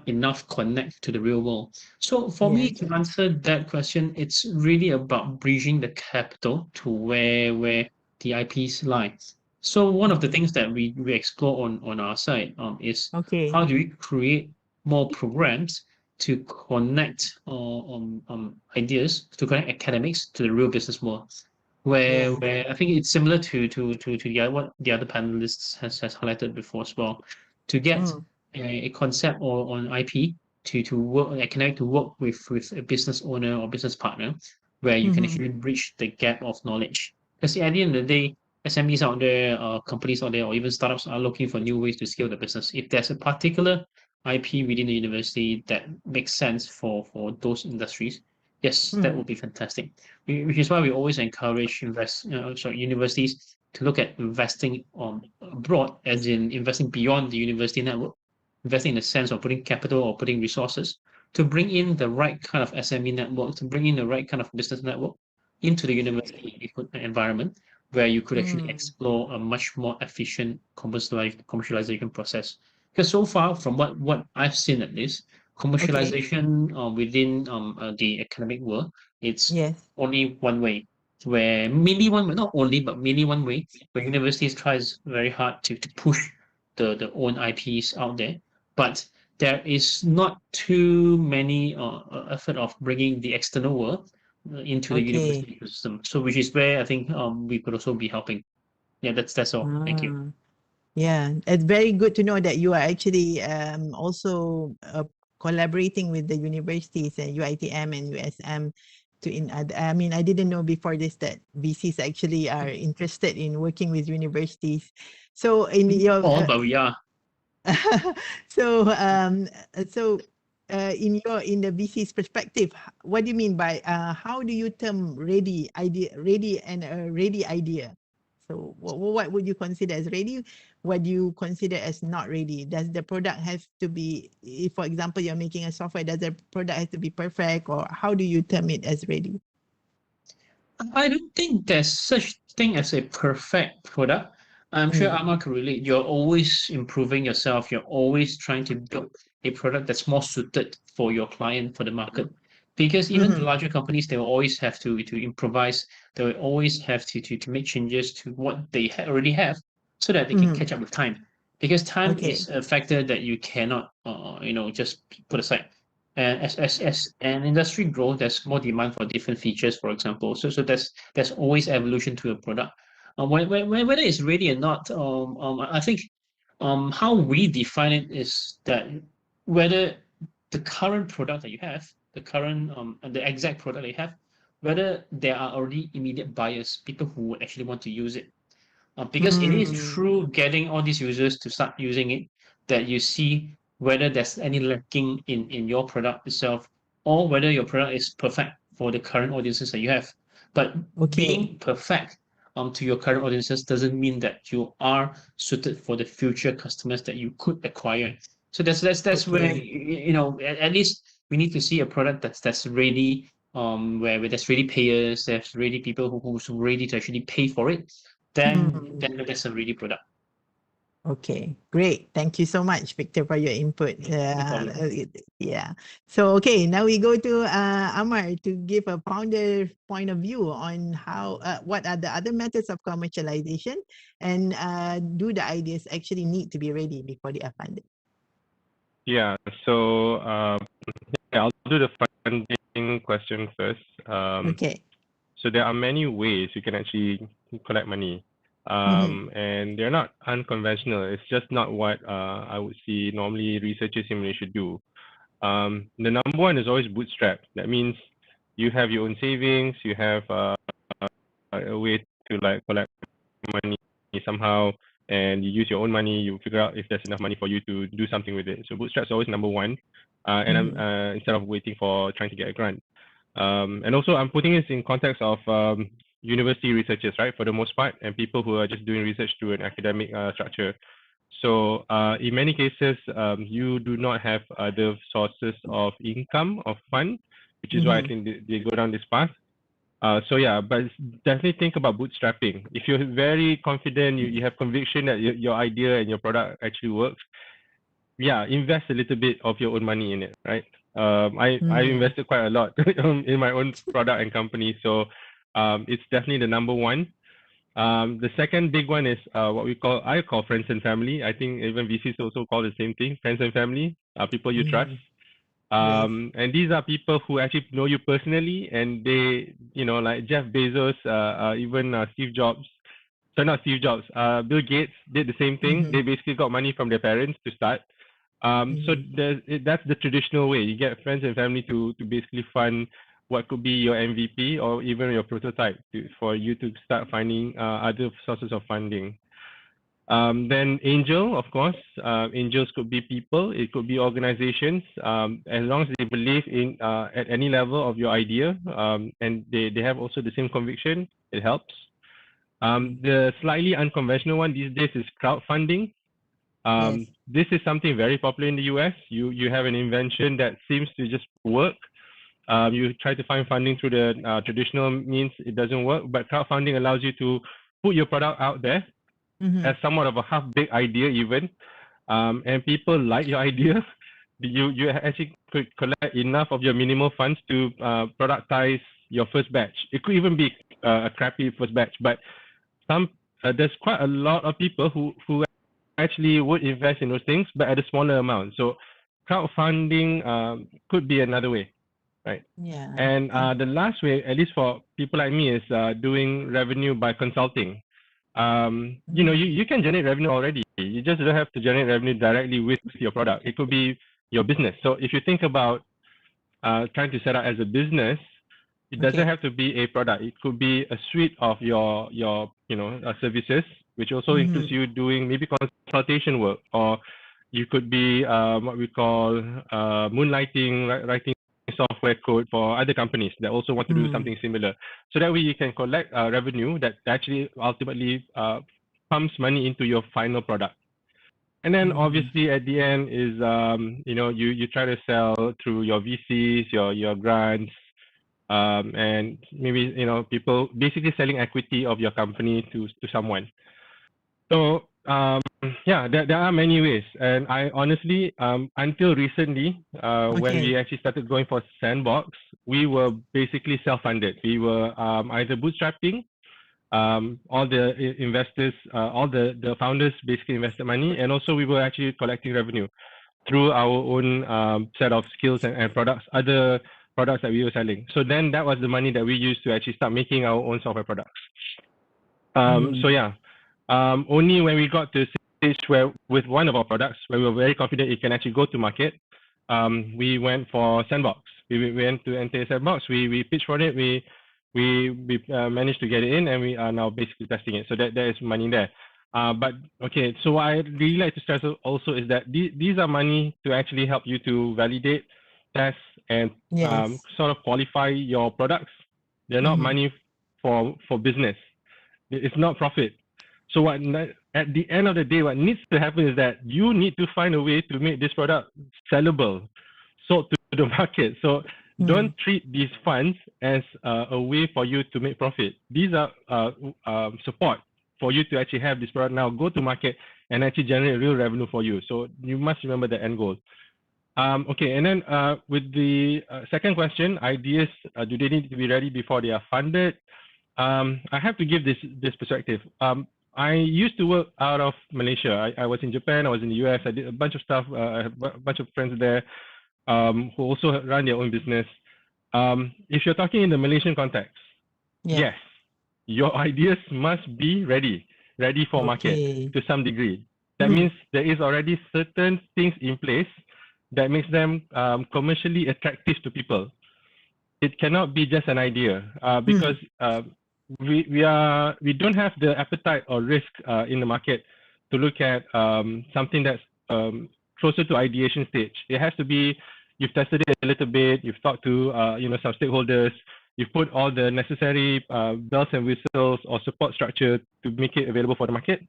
enough connect to the real world. So for me to answer that question, it's really about bridging the capital to where the IPs lie. So one of the things that we explore on our side is how do we create more programs to connect ideas, to connect academics to the real business world, where I think it's similar to what the other panelists has highlighted before as well, to get a concept or on IP to work connect to work with a business owner or business partner where you can actually bridge the gap of knowledge. Because at the end of the day, SMEs out there, companies out there, or even startups are looking for new ways to scale the business. If there's a particular IP within the university that makes sense for those industries, yes, that would be fantastic. Which is why we always encourage universities to look at investing abroad, as in investing beyond the university network, investing in the sense of putting capital or putting resources to bring in the right kind of SME network, to bring in the right kind of business network into the university environment, where you could actually explore a much more efficient commercialization process. Because so far, from what I've seen at least, commercialization within the academic world, it's Yes. only one way, where mainly one way, not only, but mainly one way, where universities tries very hard to push the own IPs out there. But there is not too many effort of bringing the external world into the Okay. university ecosystem. So which is where I think we could also be helping. Yeah, that's all. Thank you. Yeah, it's very good to know that you are actually also collaborating with the universities and UiTM and USM I mean, I didn't know before this that VCs actually are interested in working with universities. So in your But we are. so in the VC's perspective, what do you mean by how do you term ready and a ready idea? So what would you consider as ready? What do you consider as not ready? Does the product have to be, if for example you're making a software, does the product have to be perfect, or how do you term it as ready? I don't think there's such thing as a perfect product. I'm sure Ammar can relate. You're always improving yourself. You're always trying to build a product that's more suited for your client, for the market. Because even the larger companies, they will always have to improvise. They will always have to make changes to what they already have, so that they can catch up with time. Because time is a factor that you cannot, just put aside. And as an industry grows, there's more demand for different features, for example. So there's always evolution to a product. Whether it's ready or not, I think how we define it is that whether the current product that you have, the exact product that you have, whether there are already immediate buyers, people who would actually want to use it. Because it is through getting all these users to start using it that you see whether there's any lacking in your product itself, or whether your product is perfect for the current audiences that you have. But being perfect to your current audiences doesn't mean that you are suited for the future customers that you could acquire. So that's where at least we need to see a product that's ready, where there's ready payers, there's ready people who's ready to actually pay for it. Then that's a ready product. Okay, great. Thank you so much, Victor, for your input. No problem. Yeah. So, okay, now we go to Ammar to give a founder point of view on how, what are the other methods of commercialization, and do the ideas actually need to be ready before they are funded? Yeah, so I'll do the funding question first. Okay. So there are many ways you can actually collect money. And they're not unconventional. It's just not what I would see normally researchers in Malaysia do. The number one is always bootstrap. That means you have your own savings, you have a way to like collect money somehow, and you use your own money, you figure out if there's enough money for you to do something with it. So bootstrap is always number one, instead of waiting for trying to get a grant. And also I'm putting this in context of university researchers, right, for the most part, and people who are just doing research through an academic structure. So in many cases, you do not have other sources of income, of fund, which is why I think they go down this path. So yeah, but definitely think about bootstrapping. If you're very confident, you have conviction that your idea and your product actually works, yeah, invest a little bit of your own money in it, right? I invested quite a lot in my own product and company, so it's definitely the number one. The second big one is what I call friends and family. I think even VCs also call the same thing, friends and family, people you trust. And these are people who actually know you personally, and they, like Jeff Bezos, even Steve Jobs. So not Steve Jobs, Bill Gates did the same thing. They basically got money from their parents to start. So that's the traditional way. You get friends and family to basically fund what could be your MVP or even your prototype for you to start finding other sources of funding. Then angel, of course, angels could be people, it could be organizations, as long as they believe in at any level of your idea, and they have also the same conviction, it helps. The slightly unconventional one these days is crowdfunding. Yes. This is something very popular in the US. You have an invention that seems to just work. You try to find funding through the traditional means, it doesn't work, but crowdfunding allows you to put your product out there as somewhat of a half-baked idea even, and people like your idea. You actually could collect enough of your minimal funds to productize your first batch. It could even be a crappy first batch, but there's quite a lot of people who actually would invest in those things, but at a smaller amount. So crowdfunding could be another way, right? Yeah. And the last way, at least for people like me, is doing revenue by consulting. You know, you can generate revenue already. You just don't have to generate revenue directly with your product. It could be your business. So if you think about trying to set up as a business, it doesn't have to be a product. It could be a suite of your services, which also includes you doing maybe consultation work, or you could be what we call moonlighting, writing software code for other companies that also want to do something similar. So that way you can collect revenue that actually ultimately pumps money into your final product. And then obviously at the end is you try to sell through your VCs, your grants, and maybe people basically selling equity of your company to someone. So yeah, there are many ways, and I honestly until recently when we actually started going for Sandbox, we were basically self-funded. We were either bootstrapping, all the investors, all the founders basically invested money, and also we were actually collecting revenue through our own set of skills and products, other products that we were selling. So then that was the money that we used to actually start making our own software products. So yeah, only when we got to a stage where with one of our products, where we were very confident it can actually go to market, we went for Sandbox. We went to NTIS Sandbox, we pitched for it, we managed to get it in, and we are now basically testing it. So there is money there. But okay, so what I really like to stress also is that these are money to actually help you to validate, test, and sort of qualify your products. They're not money for business. It's not profit. So what at the end of the day, what needs to happen is that you need to find a way to make this product sellable, sold to the market. So don't treat these funds as a way for you to make profit. These are support for you to actually have this product now go to market and actually generate real revenue for you. So you must remember the end goal. Okay, and then with the second question, ideas, do they need to be ready before they are funded? I have to give this perspective. I used to work out of Malaysia. I was in Japan, I was in the US, I did a bunch of stuff, I have a bunch of friends there who also run their own business. If you're talking in the Malaysian context, yes, your ideas must be ready for market to some degree. That means there is already certain things in place that makes them commercially attractive to people. It cannot be just an idea because we don't have the appetite or risk in the market to look at something that's closer to ideation stage. It has to be, you've tested it a little bit, you've talked to some stakeholders, you've put all the necessary bells and whistles or support structure to make it available for the market.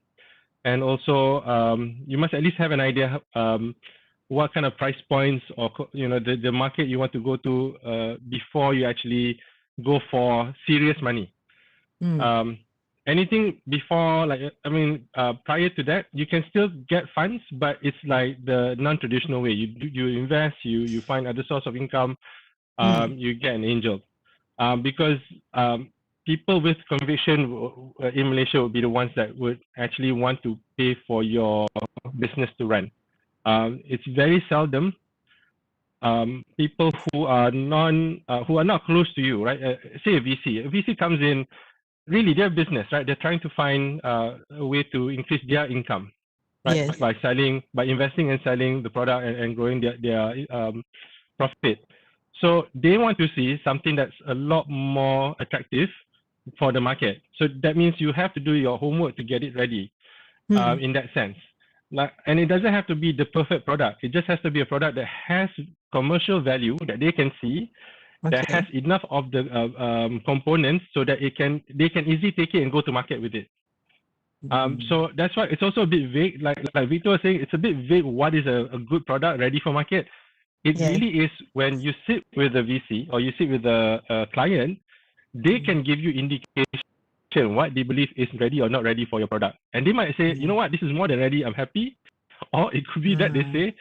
And also you must at least have an idea what kind of price points or the market you want to go to before you actually go for serious money. Anything before, prior to that, you can still get funds, but it's like the non-traditional way. You invest, you find other source of income, you get an angel. Because people with conviction in Malaysia would be the ones that would actually want to pay for your business to run. It's very seldom people who are not close to you, right? Say a VC. A VC comes in, really their business, right? They're trying to find a way to increase their income. right? Yes. By investing and selling the product and growing their profit. So they want to see something that's a lot more attractive for the market. So that means you have to do your homework to get it ready. In that sense. And it doesn't have to be the perfect product. It just has to be a product that has commercial value that they can see, that has enough of the components so that they can easily take it and go to market with it. So that's why it's also a bit vague. Like Victor was saying, it's a bit vague. What is a good product ready for market? It really is when you sit with a VC or you sit with a client, they can give you indication what they believe is ready or not ready for your product. And they might say, you know what, this is more than ready, I'm happy. Or it could be that they say,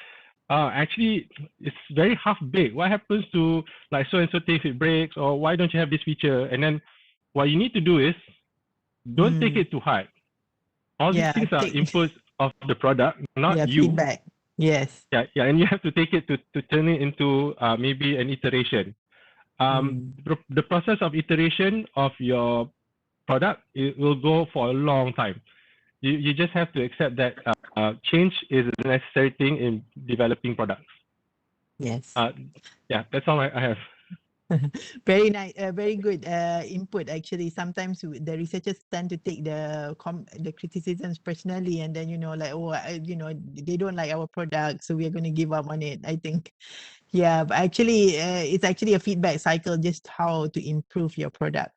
actually, it's very half-baked. What happens to like so-and-so thing if it breaks? Or why don't you have this feature? And then what you need to do is, don't take it too hard. All these things are inputs of the product, not you. Feedback. Yes. Yeah, and you have to take it to turn it into maybe an iteration. The process of iteration of your product, it will go for a long time. You just have to accept that change is a necessary thing in developing products. Yes. Yeah, that's all I have. Very nice, very good input. Actually, sometimes the researchers tend to take the criticisms personally, and then like, oh, they don't like our product, so we are going to give up on it. I think, yeah, but actually, it's actually a feedback cycle, just how to improve your product.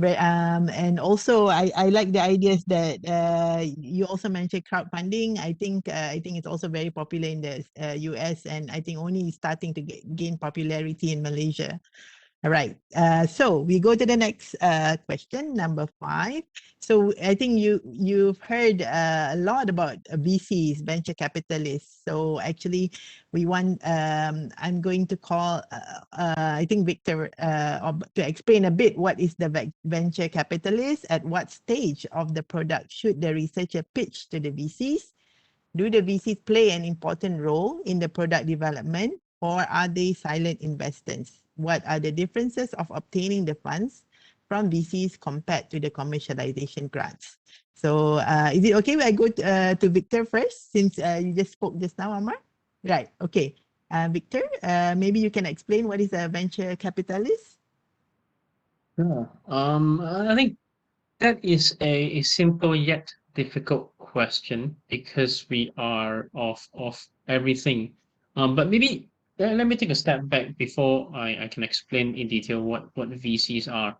But and also I like the ideas that you also mentioned crowdfunding. I think it's also very popular in the US, and I think only starting to gain popularity in Malaysia. All right. So we go to the next question, number 5. So I think you've heard a lot about VCs, venture capitalists. So actually, we want. I'm going to call. I think Victor to explain a bit what is the venture capitalist. At what stage of the product should the researcher pitch to the VCs? Do the VCs play an important role in the product development, or are they silent investors? What are the differences of obtaining the funds from VCs compared to the commercialization grants? So is it okay if I go to Victor first, since you just spoke just now, Ammar? Right, okay. Victor, maybe you can explain what is a venture capitalist? Yeah. I think that is a simple yet difficult question, because we are of everything. But maybe let me take a step back before I can explain in detail what VCs are.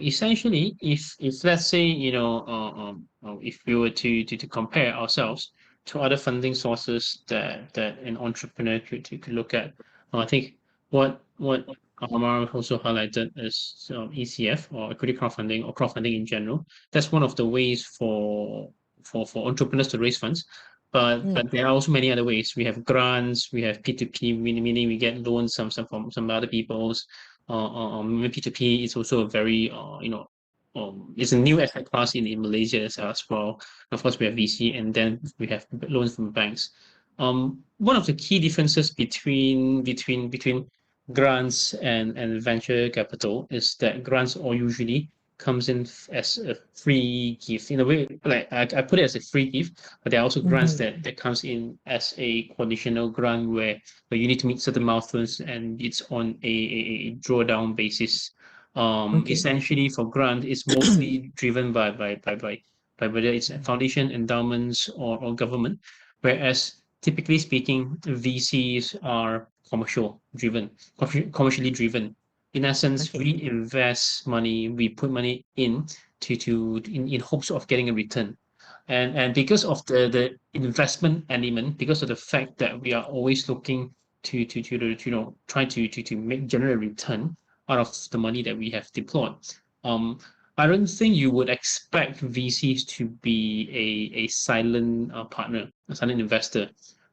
Essentially, if let's say if we were to compare ourselves to other funding sources that an entrepreneur could look at, I think what Ammar also highlighted is ECF, or equity crowdfunding, or crowdfunding in general. That's one of the ways for entrepreneurs to raise funds. But there are also many other ways. We have grants, we have P2P, meaning we get loans from some other people's. P2P is also a very it's a new asset class in Malaysia as well. Of course, we have VC, and then we have loans from banks. One of the key differences between grants and venture capital is that grants all usually comes in as a free gift. In a way, like I put it as a free gift, but there are also grants that comes in as a conditional grant where you need to meet certain milestones, and it's on a drawdown basis. Essentially, for grant, it's mostly driven by whether it's foundation, endowments, or government, whereas typically speaking, VCs are commercially driven. In essence, we invest money, we put money in in hopes of getting a return. And because of the investment element, because of the fact that we are always looking to try to generate a return out of the money that we have deployed. I don't think you would expect VCs to be a silent partner, a silent investor.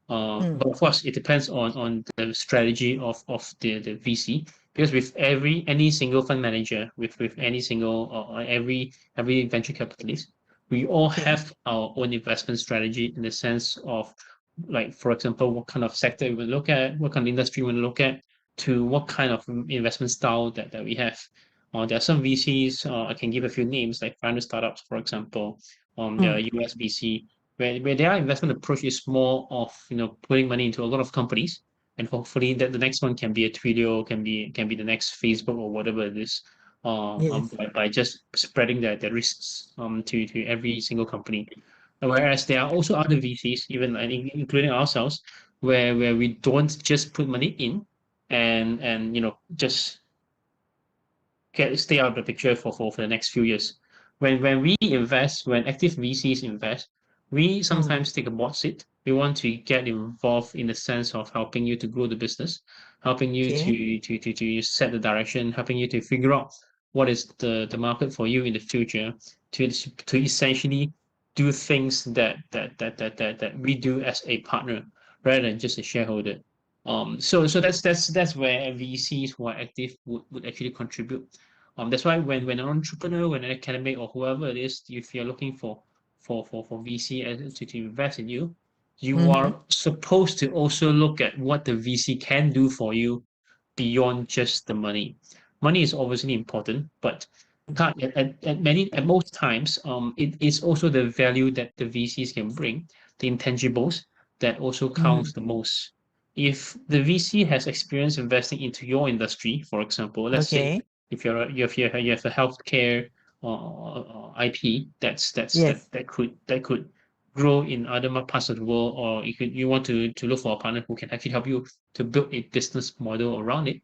But of course, it depends on the strategy of the VC, because with any single fund manager, with any single every venture capitalist, we all have our own investment strategy, in the sense of, like, for example, what kind of sector we will look at, what kind of industry we will look at, to what kind of investment style that we have. There are some VCs, I can give a few names, like Founder Startups, for example. There are US VC, where their investment approach is more of putting money into a lot of companies, and hopefully that the next one can be a Twilio, can be the next Facebook or whatever it is, Yes. by just spreading the risks to every single company. Whereas there are also other VCs, even including ourselves, where we don't just put money in and just stay out of the picture for the next few years. When we invest, when active VCs invest, we sometimes take a board seat. We want to get involved in the sense of helping you to grow the business, helping you Okay. to set the direction, helping you to figure out what is the market for you in the future, to essentially do things that we do as a partner rather than just a shareholder. So that's where VCs who are active would actually contribute. That's why when an entrepreneur, when an academic or whoever it is, if you're looking for VC to invest in you, you are supposed to also look at what the VC can do for you beyond just the money. Money is obviously important, but at most times, it is also the value that the VCs can bring, the intangibles that also counts the most. If the VC has experience investing into your industry, for example, let's say Okay. if you have a healthcare IP Yes. that could grow in other parts of the world, or you want to look for a partner who can actually help you to build a business model around it.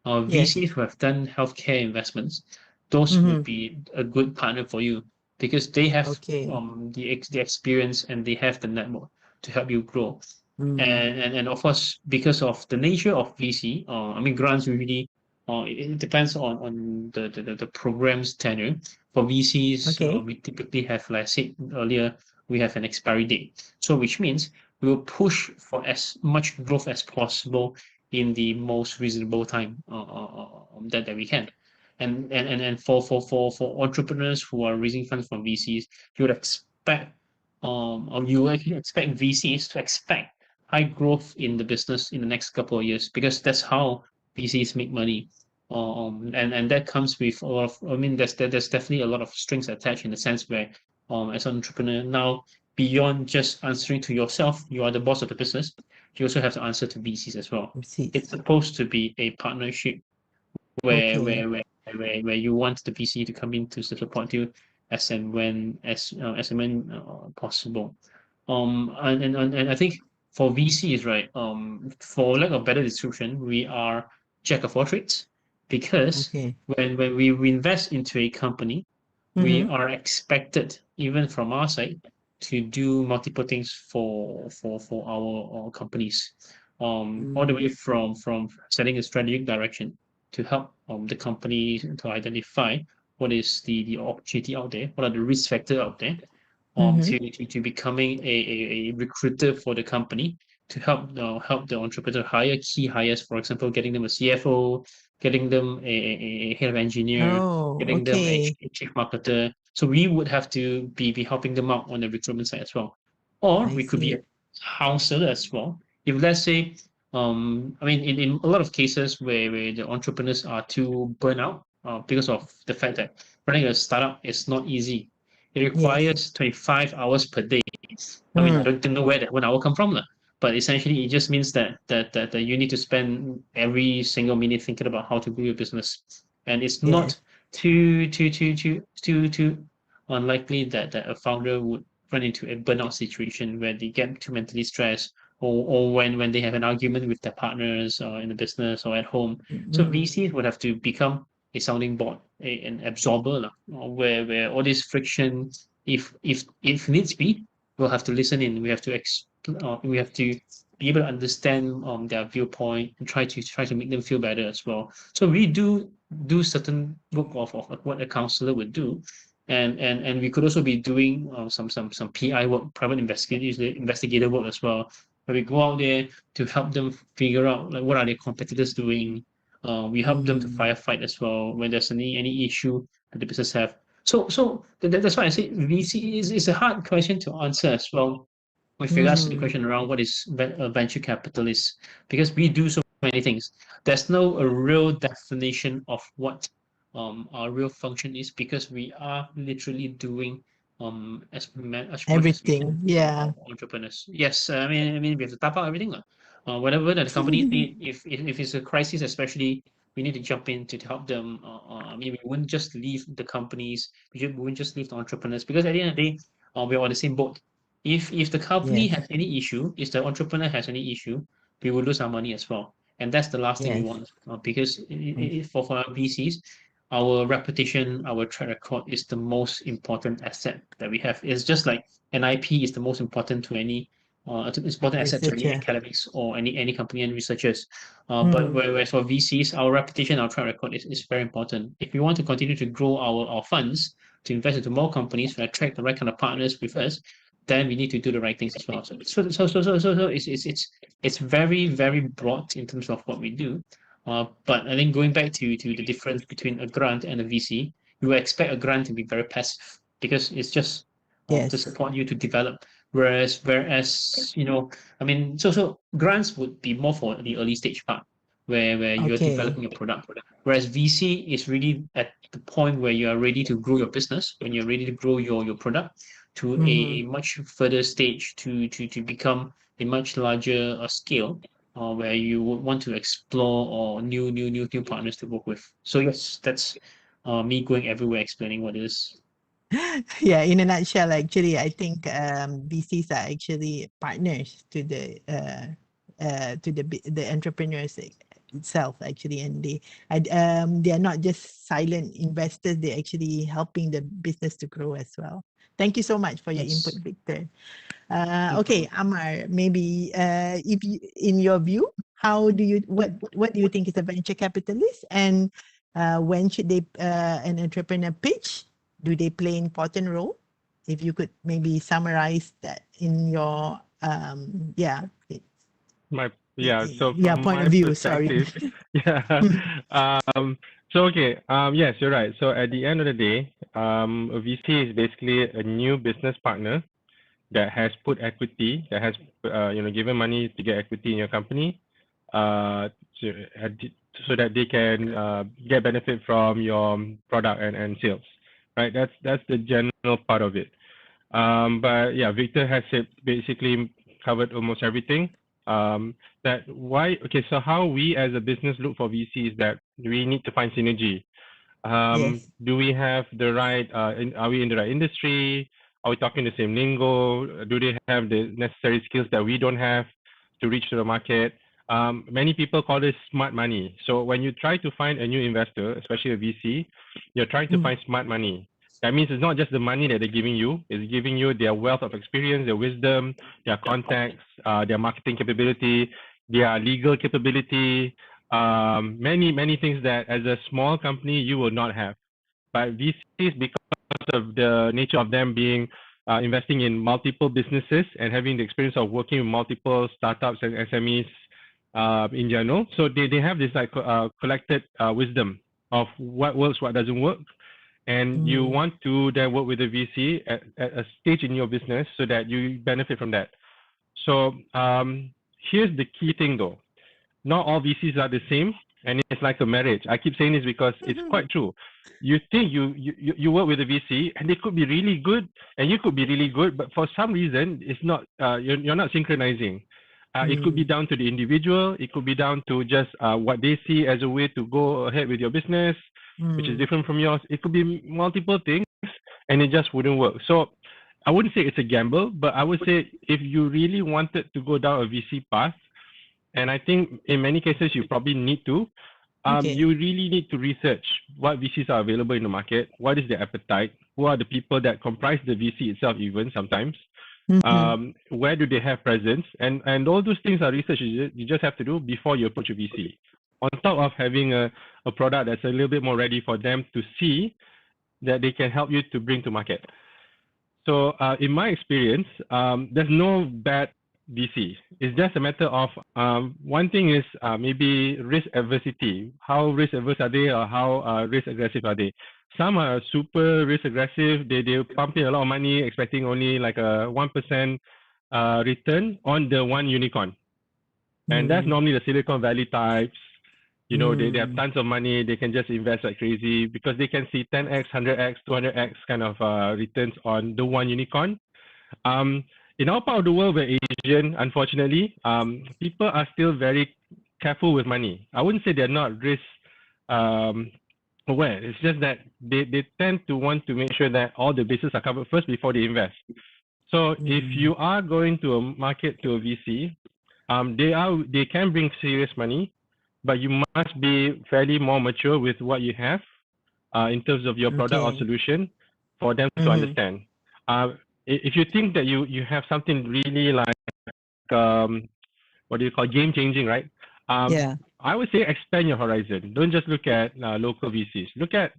Yes. VCs who have done healthcare investments, those would be a good partner for you because they have Okay. the experience and they have the network to help you grow. Mm. And of course, because of the nature of VC, I mean grants usually, it depends on the program's tenure. For VCs, Okay. we typically have, like I said earlier, we have an expiry date. So which means we will push for as much growth as possible in the most reasonable time that we can. And for entrepreneurs who are raising funds from VCs, you would expect or you actually expect VCs to expect high growth in the business in the next couple of years because that's how VCs make money. And that comes with a lot of, I mean, there's definitely a lot of strings attached in the sense where, as an entrepreneur now, beyond just answering to yourself, you are the boss of the business. You also have to answer to VCs as well. It's Receipts. supposed to be a partnership where Okay. you want the VC to come in to support you as and when possible. And I think for VCs, right, for lack of better description, we are jack of all trades because Okay. when we invest into a company, we are expected, even from our side, to do multiple things for our companies. All the way from setting a strategic direction to help the company to identify what is the opportunity out there, what are the risk factors out there, to becoming a recruiter for the company to help the entrepreneur hire key hires, for example, getting them a CFO, getting them a head of engineer, Oh, getting them a okay. chief marketer. So we would have to be helping them out on the recruitment side as well. Or I we could be a see. counselor as well. If let's say, I mean, in a lot of cases where the entrepreneurs are too burnt out because of the fact that running a startup is not easy. It Yes. requires 25 hours per day. I mean, I Mm. don't know where that 1 hour come from, lah. But essentially, it just means that you need to spend every single minute thinking about how to grow your business, and it's Yes. not too unlikely that a founder would run into a burnout situation where they get too mentally stressed, or when they have an argument with their partners in the business or at home. So VCs would have to become a sounding board, an absorber, lah, where all this friction, if needs be, we'll have to listen in. We have to be able to understand their viewpoint and try to make them feel better as well. So we do certain work of what a counselor would do, and we could also be doing some PI work, private investigator work as well, where we go out there to help them figure out like what are their competitors doing. We help them to Mm. firefight as well when there's any issue that the business have. So that's why I say VC is a hard question to answer as well with regards to the Mm. question around what is a venture capitalist, because we do so many things. There's no a real definition of what our real function is because we are literally doing as much as we Everything, can yeah. for entrepreneurs. Yes, I mean we have to tap out everything. Whatever that the company need, if it's a crisis, especially, we need to jump in to help them. I mean, we wouldn't just leave the companies, we wouldn't just leave the entrepreneurs, because at the end of the day, we're on the same boat. If the company Yes, has any issue, if the entrepreneur has any issue, we will lose our money as well. And that's the last thing we yes. want, because Mm. for our VCs, our reputation, our track record is the most important asset that we have. It's just like an IP is the most important to any it's important asset to any Researcher. academics or any company and researchers. But Mm. whereas for VCs, our reputation, our track record is very important. If we want to continue to grow our funds, to invest into more companies, to attract the right kind of partners with us, then we need to do the right things as well. So it's very, very broad in terms of what we do. But I think going back to the difference between a grant and a VC, you would expect a grant to be very passive, because it's just to Yes. support you to develop. Whereas I mean, so grants would be more for the early stage part, where you're Okay. developing a product. Whereas VC is really at the point where you are ready to grow your business, when you're ready to grow your product to Mm-hmm. a much further stage, to become a much larger scale, where you would want to explore or new partners to work with. So yes, that's me going everywhere explaining what it is. Yeah, in a nutshell, actually, I think VCs are actually partners to the entrepreneurs itself, actually, and they are not just silent investors. They're actually helping the business to grow as well. Thank you so much for your input, Yes. Victor. No Okay, problem. Ammar, maybe if you, in your view, what do you think is a venture capitalist, and when should an entrepreneur pitch? Do they play an important role? If you could maybe summarize that in your My yeah. So yeah, from point my of view. Sorry. perspective, yeah. So okay. Yes, you're right. So at the end of the day, a VC is basically a new business partner that has put equity, that has given money to get equity in your company, uh, to, uh, so that they can get benefit from your product and sales. Right. That's the general part of it. But yeah, Victor has said basically covered almost everything. That why okay, so how we as a business look for VC is that we need to find synergy. Yes. Do we have the right are we in the right industry? Are we talking the same lingo? Do they have the necessary skills that we don't have to reach to the market? Many people call this smart money. So when you try to find a new investor, especially a VC, you're trying to find smart money. That means it's not just the money that they're giving you, it's giving you their wealth of experience, their wisdom, their contacts, their marketing capability, their legal capability, many things that as a small company you will not have. But VCs, because of the nature of them being investing in multiple businesses and having the experience of working with multiple startups and SMEs in general, so they have this like collected wisdom of what works, what doesn't work, and you want to then work with the VC at a stage in your business so that you benefit from that. So here's the key thing though. Not all VCs are the same, and it's like a marriage. I keep saying this because it's quite true. You think you work with a VC, and they could be really good, and you could be really good, but for some reason, it's not. You're not synchronizing. It could be down to the individual. It could be down to just what they see as a way to go ahead with your business, which is different from yours. It could be multiple things, and it just wouldn't work. So I wouldn't say it's a gamble, but I would say if you really wanted to go down a VC path, and I think in many cases you probably need to, you really need to research what VCs are available in the market, what is their appetite, who are the people that comprise the VC itself even sometimes, where do they have presence, and all those things are research you just have to do before you approach a VC. On top of having a product that's a little bit more ready for them to see that they can help you to bring to market. So in my experience, there's no bad VC. It's just a matter of one thing is maybe risk adversity. How risk averse are they, or how risk aggressive are they? Some are super risk aggressive. They pump in a lot of money, expecting only like a 1% return on the one unicorn, and that's normally the Silicon Valley types. You know, they have tons of money. They can just invest like crazy because they can see 10x, 100x, 200x kind of returns on the one unicorn. In our part of the world, we're Asian, unfortunately, people are still very careful with money. I wouldn't say they're not risk aware. It's just that they tend to want to make sure that all the bases are covered first before they invest. So if you are going to a market, to a VC, they can bring serious money, but you must be fairly more mature with what you have in terms of your product or solution for them to understand. If you think that you have something really like what do you call game changing, right? I would say expand your horizon. Don't just look at local VCs. Look at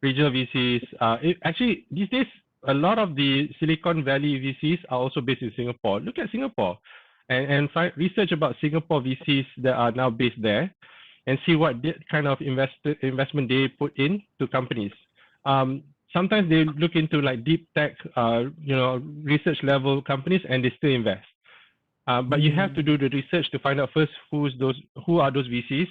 regional VCs. Actually, these days, a lot of the Silicon Valley VCs are also based in Singapore. Look at Singapore and find research about Singapore VCs that are now based there and see what kind of investment they put in to companies. Sometimes they look into like deep tech, research level companies, and they still invest. But you have to do the research to find out first who are those VCs,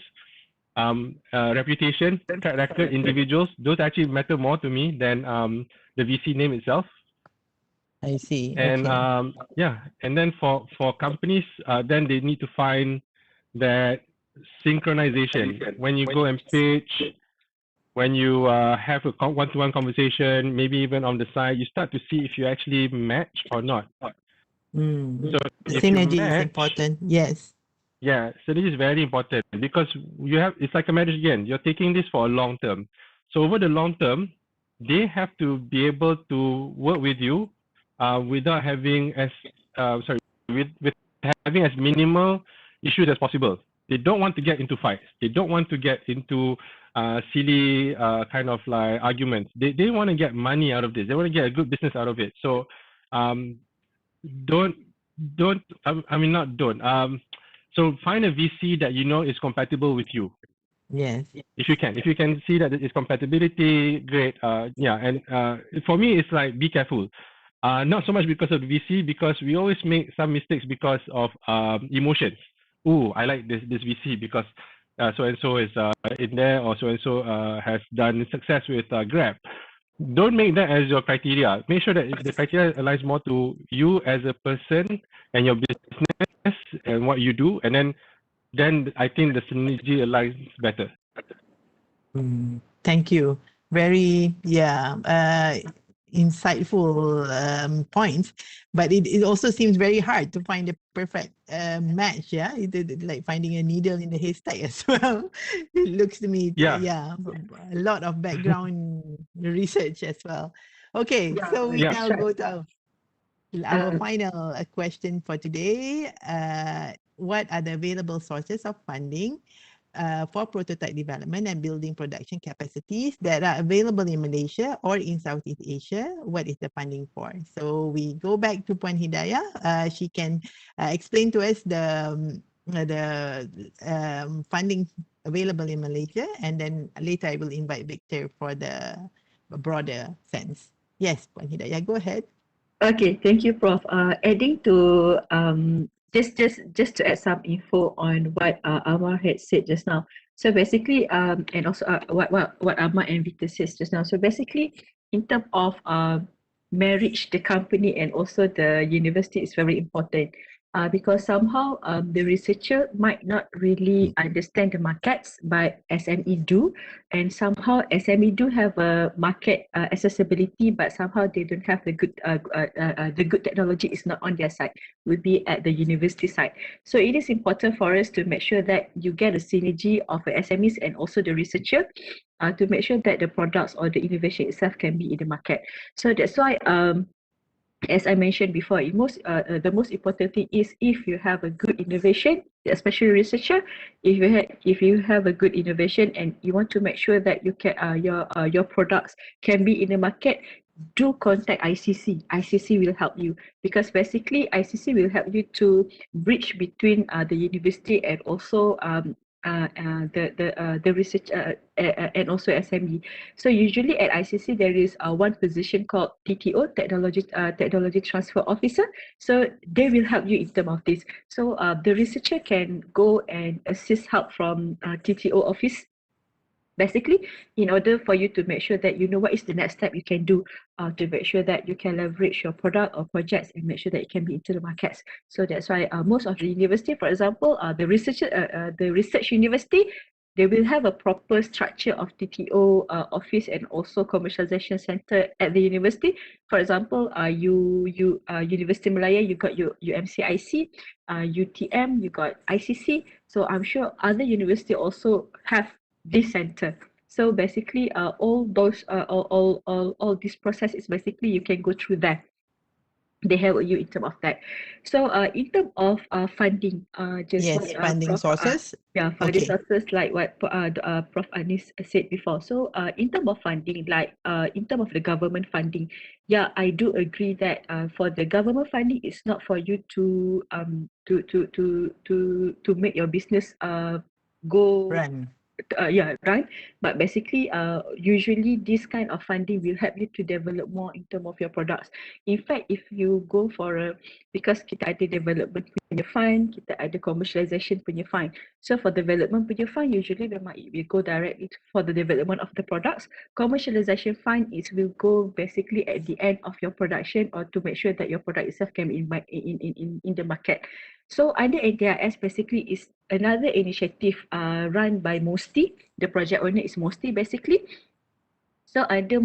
reputation, track record, individuals. Those actually matter more to me than the VC name itself. I see. And and then for companies, then they need to find that synchronization. When you go and pitch, when you have a one-to-one conversation, maybe even on the side, you start to see if you actually match or not. So the synergy is important. Yes. Yeah, synergy is very important because it's like a marriage again. You're taking this for a long term. So over the long term, they have to be able to work with you without having with having as minimal issues as possible. They don't want to get into fights. They don't want to get into silly kind of like arguments. They want to get money out of this. They want to get a good business out of it. So so find a VC that you know is compatible with you. Yes. If you can see that it's compatibility, great. And for me, it's like be careful. Not so much because of the VC, because we always make some mistakes because of emotions. Ooh, I like this VC because so and so is in there, or so and so has done success with Grab. Don't make that as your criteria. Make sure that the criteria aligns more to you as a person and your business and what you do, and then I think the synergy aligns better. Thank you. Very insightful points, but it also seems very hard to find the perfect match. It's like finding a needle in the haystack as well. It looks to me a lot of background research as well. Okay, so we now go to our final question for today. What are the available sources of funding for prototype development and building production capacities that are available in Malaysia or in Southeast Asia? What is the funding for? So we go back to Puan Hidayah. She can explain to us the funding available in Malaysia, and then later I will invite Victor for the broader sense. Yes, Puan Hidayah, go ahead. Okay, thank you, Prof. Adding to just to add some info on what Ammar had said just now. So basically, and also what Ammar and Victor says just now. So basically, in terms of marriage, the company and also the university is very important. Because somehow the researcher might not really understand the markets, but SME do, and somehow SME do have a market accessibility, but somehow they don't have the good technology is not on their side, will be at the university side. So it is important for us to make sure that you get a synergy of the SMEs and also the researcher to make sure that the products or the innovation itself can be in the market. So that's why as I mentioned before, the most important thing is if you have a good innovation, especially researcher, if you have a good innovation and you want to make sure that you can your products can be in the market, do contact ICC. ICC will help you because basically ICC will help you to bridge between the university and also the research and also SME. So usually at ICC there is one position called TTO, Technology Transfer Officer. So they will help you in terms of this. So the researcher can go and assist help from TTO office, basically, in order for you to make sure that you know what is the next step you can do to make sure that you can leverage your product or projects and make sure that it can be into the markets. So that's why most of the university, for example, the research university, they will have a proper structure of TTO office and also commercialization center at the university. For example, University Malaya, you got your UMCIC, UTM, you got ICC. So I'm sure other university also have this center. So basically, all those all this process is basically you can go through that. They help you in terms of that. So in terms of funding, just Yes, what funding Prof, sources. funding Okay. sources like what Prof Anis said before. So in terms of funding, like in terms of the government funding, yeah, I do agree that for the government funding, it's not for you to make your business go Run. right. But basically, usually this kind of funding will help you to develop more in terms of your products. In fact, if you go for because kita ada development punya fund, kita ada commercialization punya fund. So for development punya fund, usually memang it will go directly for the development of the products. Commercialization fund is will go basically at the end of your production or to make sure that your product itself can be in the market. So under NTIS basically is another initiative run by Mohd. The project owner is Mohd basically. So under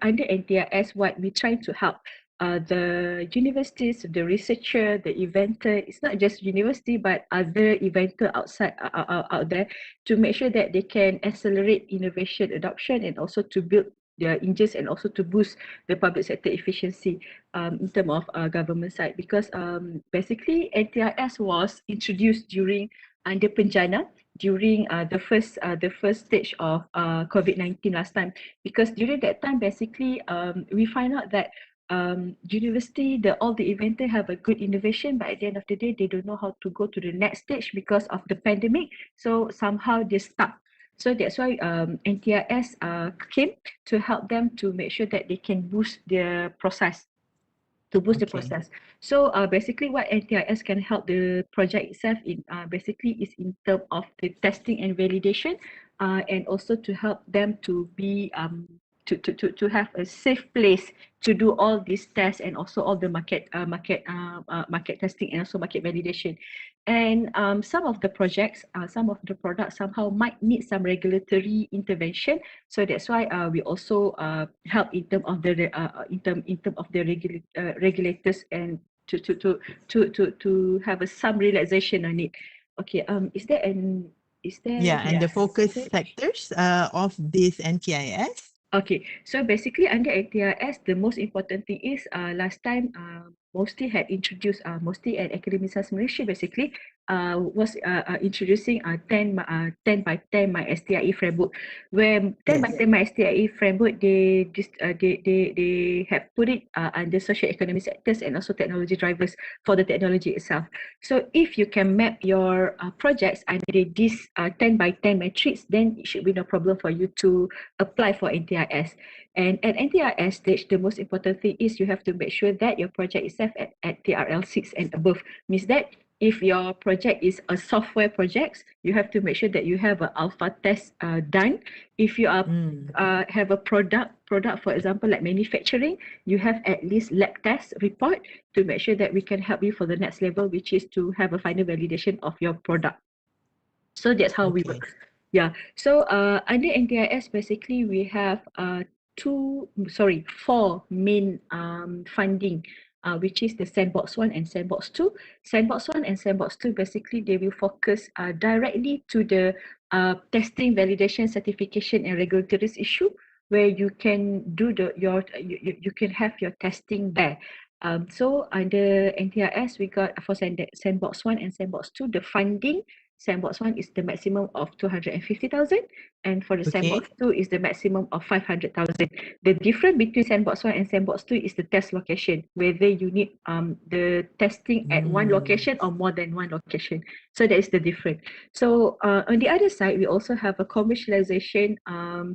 NTIS, what we try to help the universities, the researcher, the inventor. It's not just university, but other inventor outside out there to make sure that they can accelerate innovation adoption and also to build their engines and also to boost the public sector efficiency in terms of government side, because basically NTIS was introduced during under Penjana during the first stage of COVID-19 last time, because during that time basically we find out that university, all the inventor have a good innovation, but at the end of the day they don't know how to go to the next stage because of the pandemic. So somehow they stuck. So that's why NTIS came to help them to make sure that they can boost their process, to boost the process. So basically what NTIS can help the project itself in basically is in terms of the testing and validation, and also to help them to be to have a safe place to do all these tests and also all the market testing and also market validation. And some of the projects, some of the products somehow might need some regulatory intervention. So that's why we also help in terms of the regulators and to have some relaxation on it. Okay. Is there Yeah, and the focus okay. sectors of this NTIS. Okay, so basically under NTIS, the most important thing is last time Mohd had introduced Mohd and Academicism Malaysia basically was introducing 10 by 10 my STIE framework, where 10 by 10 my STIE framework they have put it under socio-economic sectors and also technology drivers for the technology itself. So if you can map your projects under this 10 by 10 matrix, then it should be no problem for you to apply for NTIS. And at NTIS stage, the most important thing is you have to make sure that your project itself at TRL 6 and above. Means that if your project is a software project, you have to make sure that you have an alpha test done. If you are have a product, for example, like manufacturing, you have at least lab test report to make sure that we can help you for the next level, which is to have a final validation of your product. So that's how we work. Yeah. So under NTIS, basically we have four main funding, which is the Sandbox 1 and Sandbox 2. Sandbox 1 and Sandbox 2, basically they will focus directly to the testing, validation, certification and regulatory issue, where you can do you can have your testing there. So under NTIS, we got for Sandbox 1 and Sandbox 2, the funding Sandbox 1 is the maximum of 250,000, and for the Okay. Sandbox 2 is the maximum of 500,000. The difference between Sandbox 1 and Sandbox 2 is the test location, whether you need the testing at one location or more than one location. So that is the difference. So on the other side, we also have a commercialization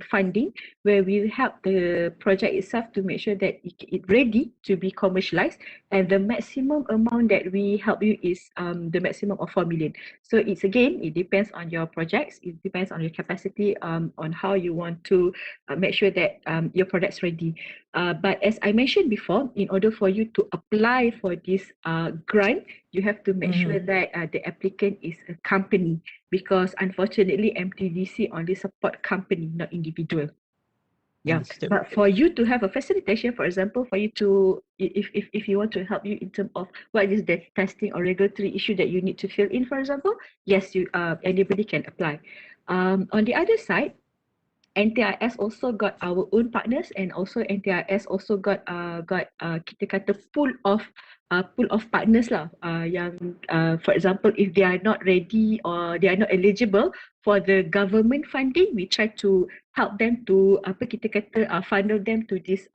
funding, where we help the project itself to make sure that it's ready to be commercialized, and the maximum amount that we help you is the maximum of 4 million. So it's again, it depends on your projects, it depends on your capacity, on how you want to make sure that your product's ready. But as I mentioned before, in order for you to apply for this grant, you have to make sure that the applicant is a company, because unfortunately MTDC only support company, not individual. Yeah, Understood. but for you to have a facilitation, for example, for you to, if you want to help you in terms of what is the testing or regulatory issue that you need to fill in, for example, yes, you anybody can apply. On the other side, NTIS also got our own partners, and also NTIS also got kita kata pool of partners lah, yang for example, if they are not ready or they are not eligible for the government funding, we try to help them to apa kita kata funnel them to this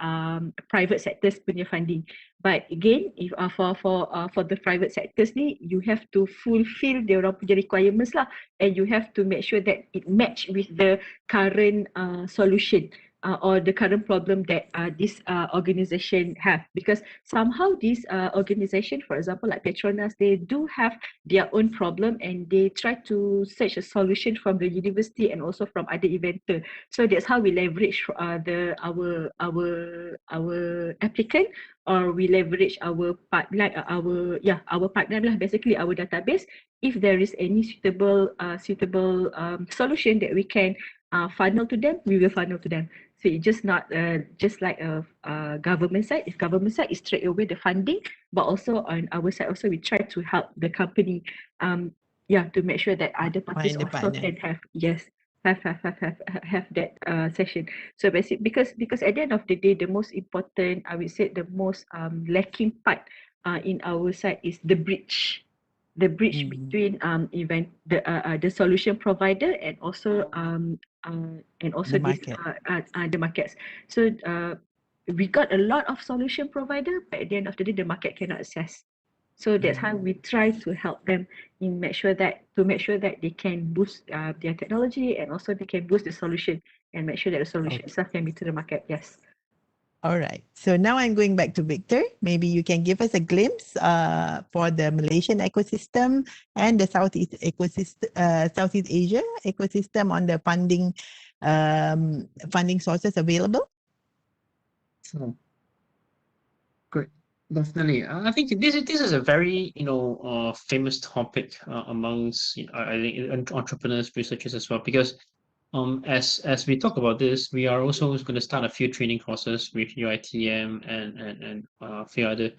private sectors punya funding. But again, if for the private sectors ni, you have to fulfill their orang punya requirements lah, and you have to make sure that it match with the current solution or the current problem that this organization have, because somehow this organization, for example like Petronas, they do have their own problem, and they try to search a solution from the university and also from other inventor. So that's how we leverage our applicant, or we leverage our partner, our partner lah, basically our database. If there is any suitable solution that we can funnel to them, we will funnel to them. So it's just not just like a government side. If government side is straight away the funding, but also on our side also we try to help the company, to make sure that other parties Find the also partner. can have have that session. So basically, because at the end of the day, the most important, I would say, the most lacking part in our side is the bridge between the solution provider and also The market. the markets. So we got a lot of solution provider, but at the end of the day, the market cannot access. So that's how we try to help them make sure that they can boost their technology, and also they can boost the solution, and make sure that the solution itself can be to the market. Yes. All right. So now I'm going back to Victor. Maybe you can give us a glimpse for the Malaysian ecosystem and the Southeast Asia ecosystem on the funding sources available. So, great. Definitely. I think this is a very famous topic amongst I think entrepreneurs, researchers as well, because as we talk about this, we are also going to start a few training courses with UiTM and a few other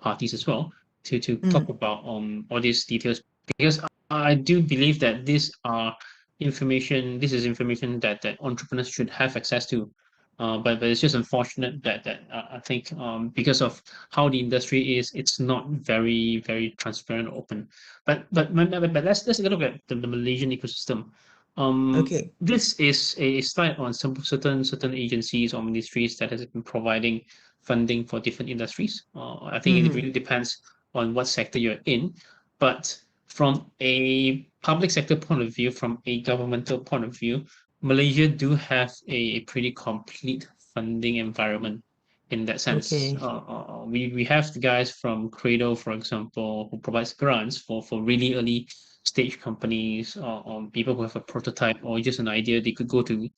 parties as well to talk about all these details, because I do believe that this is information that entrepreneurs should have access to. But it's just unfortunate that I think because of how the industry is, it's not very, very transparent or open. But let's look at the Malaysian ecosystem. This is a slide on some certain agencies or ministries that has been providing funding for different industries. I think it really depends on what sector you're in. But from a public sector point of view, from a governmental point of view, Malaysia do have a pretty complete funding environment in that sense. We have the guys from Cradle, for example, who provides grants for really early stage companies, or people who have a prototype or just an idea. They could go to,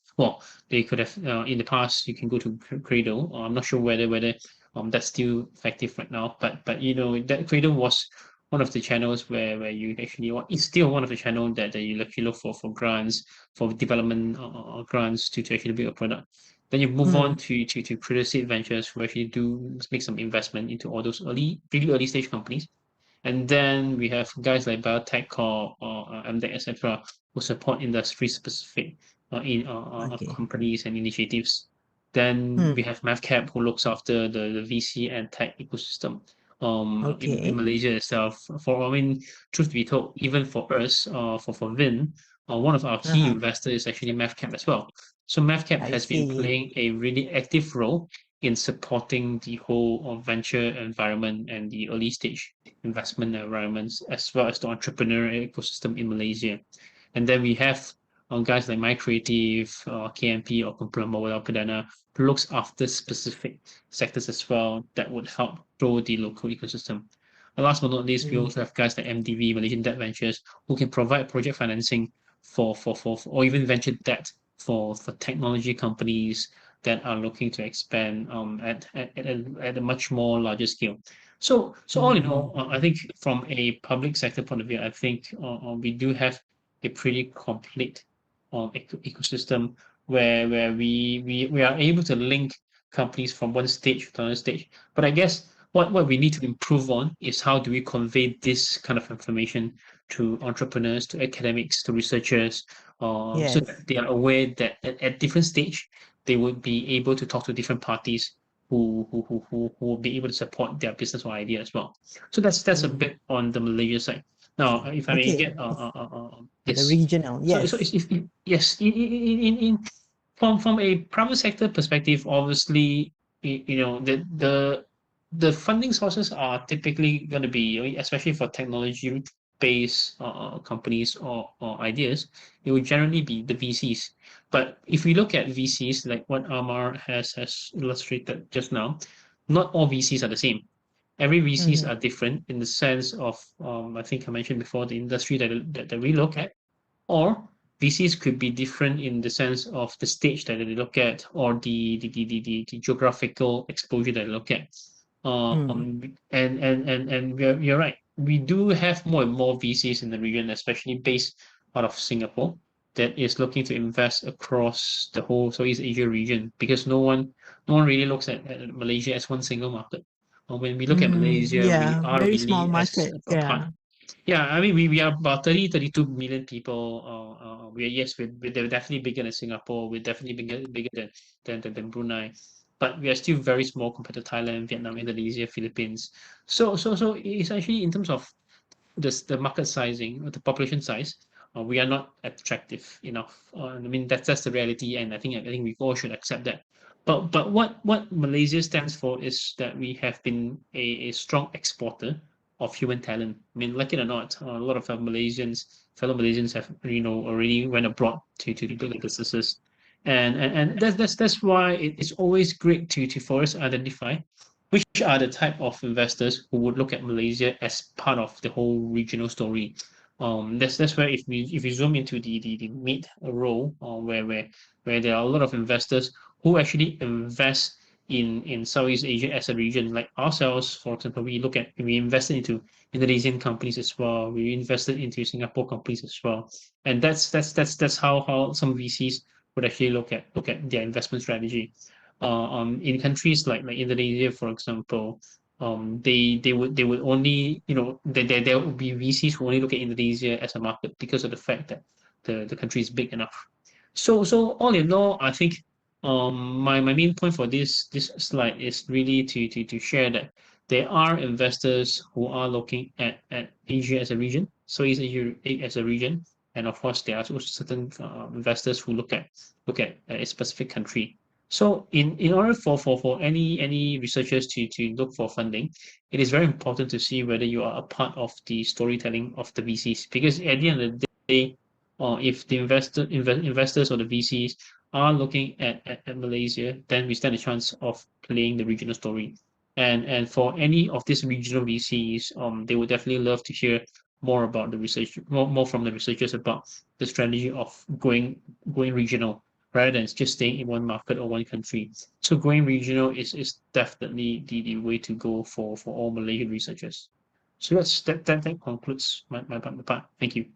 they could have in the past, you can go to Cradle. I'm not sure whether that's still effective right now, but that Cradle was one of the channels where you actually it's still one of the channels that you actually look for grants, for development grants to actually build a product. Then you move on to Cradle Seed Ventures, who actually do make some investment into all those really early stage companies. And then we have guys like Biotech Corp or MDEC, etc., who support industry specific companies and initiatives. Then we have MavCap, who looks after the VC and tech ecosystem. Okay. in Malaysia itself. I mean, truth be told, even for us, for Vynn, one of our key investors is actually MAVCAP as well. So MAVCAP I has been see. playing a really active role in supporting the whole venture environment and the early stage investment environments, as well as the entrepreneurial ecosystem in Malaysia. And then we have guys like MyCreative, KMP, or Kumpulan Mawar Perdana, who looks after specific sectors as well that would help grow the local ecosystem. And last but not least, we also have guys like MDV, Malaysian Debt Ventures, who can provide project financing for or even venture debt for technology companies that are looking to expand at a much more larger scale. So all in all, I think from a public sector point of view, I think we do have a pretty complete ecosystem where we are able to link companies from one stage to another stage. But I guess what we need to improve on is how do we convey this kind of information to entrepreneurs, to academics, to researchers, so Yes. that they are aware that at different stage they would be able to talk to different parties who will be able to support their business or idea as well. So that's a bit on the Malaysia side. Now, if I may Okay. get The yes. regional. Yes. So yes, in from a private sector perspective, obviously, you know, the funding sources are typically going to be, especially for technology based companies or ideas, it will generally be the VCs. But if we look at VCs, like what Ammar has illustrated just now, not all VCs are the same. Every VCs are different in the sense of, I think I mentioned before, the industry that we look at, or VCs could be different in the sense of the stage that they look at, or the geographical exposure that they look at. And you're right. We do have more and more VCs in the region, especially based out of Singapore, that is looking to invest across the whole Southeast Asia region, because no one really looks at Malaysia as one single market. When we look at Malaysia, we Yeah. are Very small really as market. a part. Yeah. Yeah, I mean, we are about 32 million people. We're definitely bigger than Singapore. We're definitely bigger than Brunei, but we are still very small compared to Thailand, Vietnam, Indonesia, Philippines. So it's actually in terms of the market sizing, the population size, we are not attractive enough. I mean, that's the reality, and I think we all should accept that. But what Malaysia stands for is that we have been a strong exporter of human talent. I mean, like it or not, a lot of our fellow Malaysians have already went abroad to build their businesses, and that's why it's always great to for us identify which are the type of investors who would look at Malaysia as part of the whole regional story. That's where if we zoom into the mid role, where there are a lot of investors who actually invest in Southeast Asia as a region, like ourselves, for example, we invested into Indonesian companies as well. We invested into Singapore companies as well, and that's how some VCs would actually look at their investment strategy. In countries like Indonesia, for example, they would only, there would be VCs who only look at Indonesia as a market because of the fact that the country is big enough. So all in all, I think my main point for this slide is really to share that there are investors who are looking at Asia as a region, so is Asia as a region, and of course there are also certain investors who look at a specific country. So in order for any researchers to look for funding, it is very important to see whether you are a part of the storytelling of the VCs, because at the end of the day, if the investors or the VCs are looking at Malaysia, then we stand a chance of playing the regional story. And for any of these regional VCs, they would definitely love to hear more about the research, more from the researchers about the strategy of going regional, rather than just staying in one market or one country. So going regional is definitely the way to go for all Malaysian researchers. So that concludes my part. Thank you.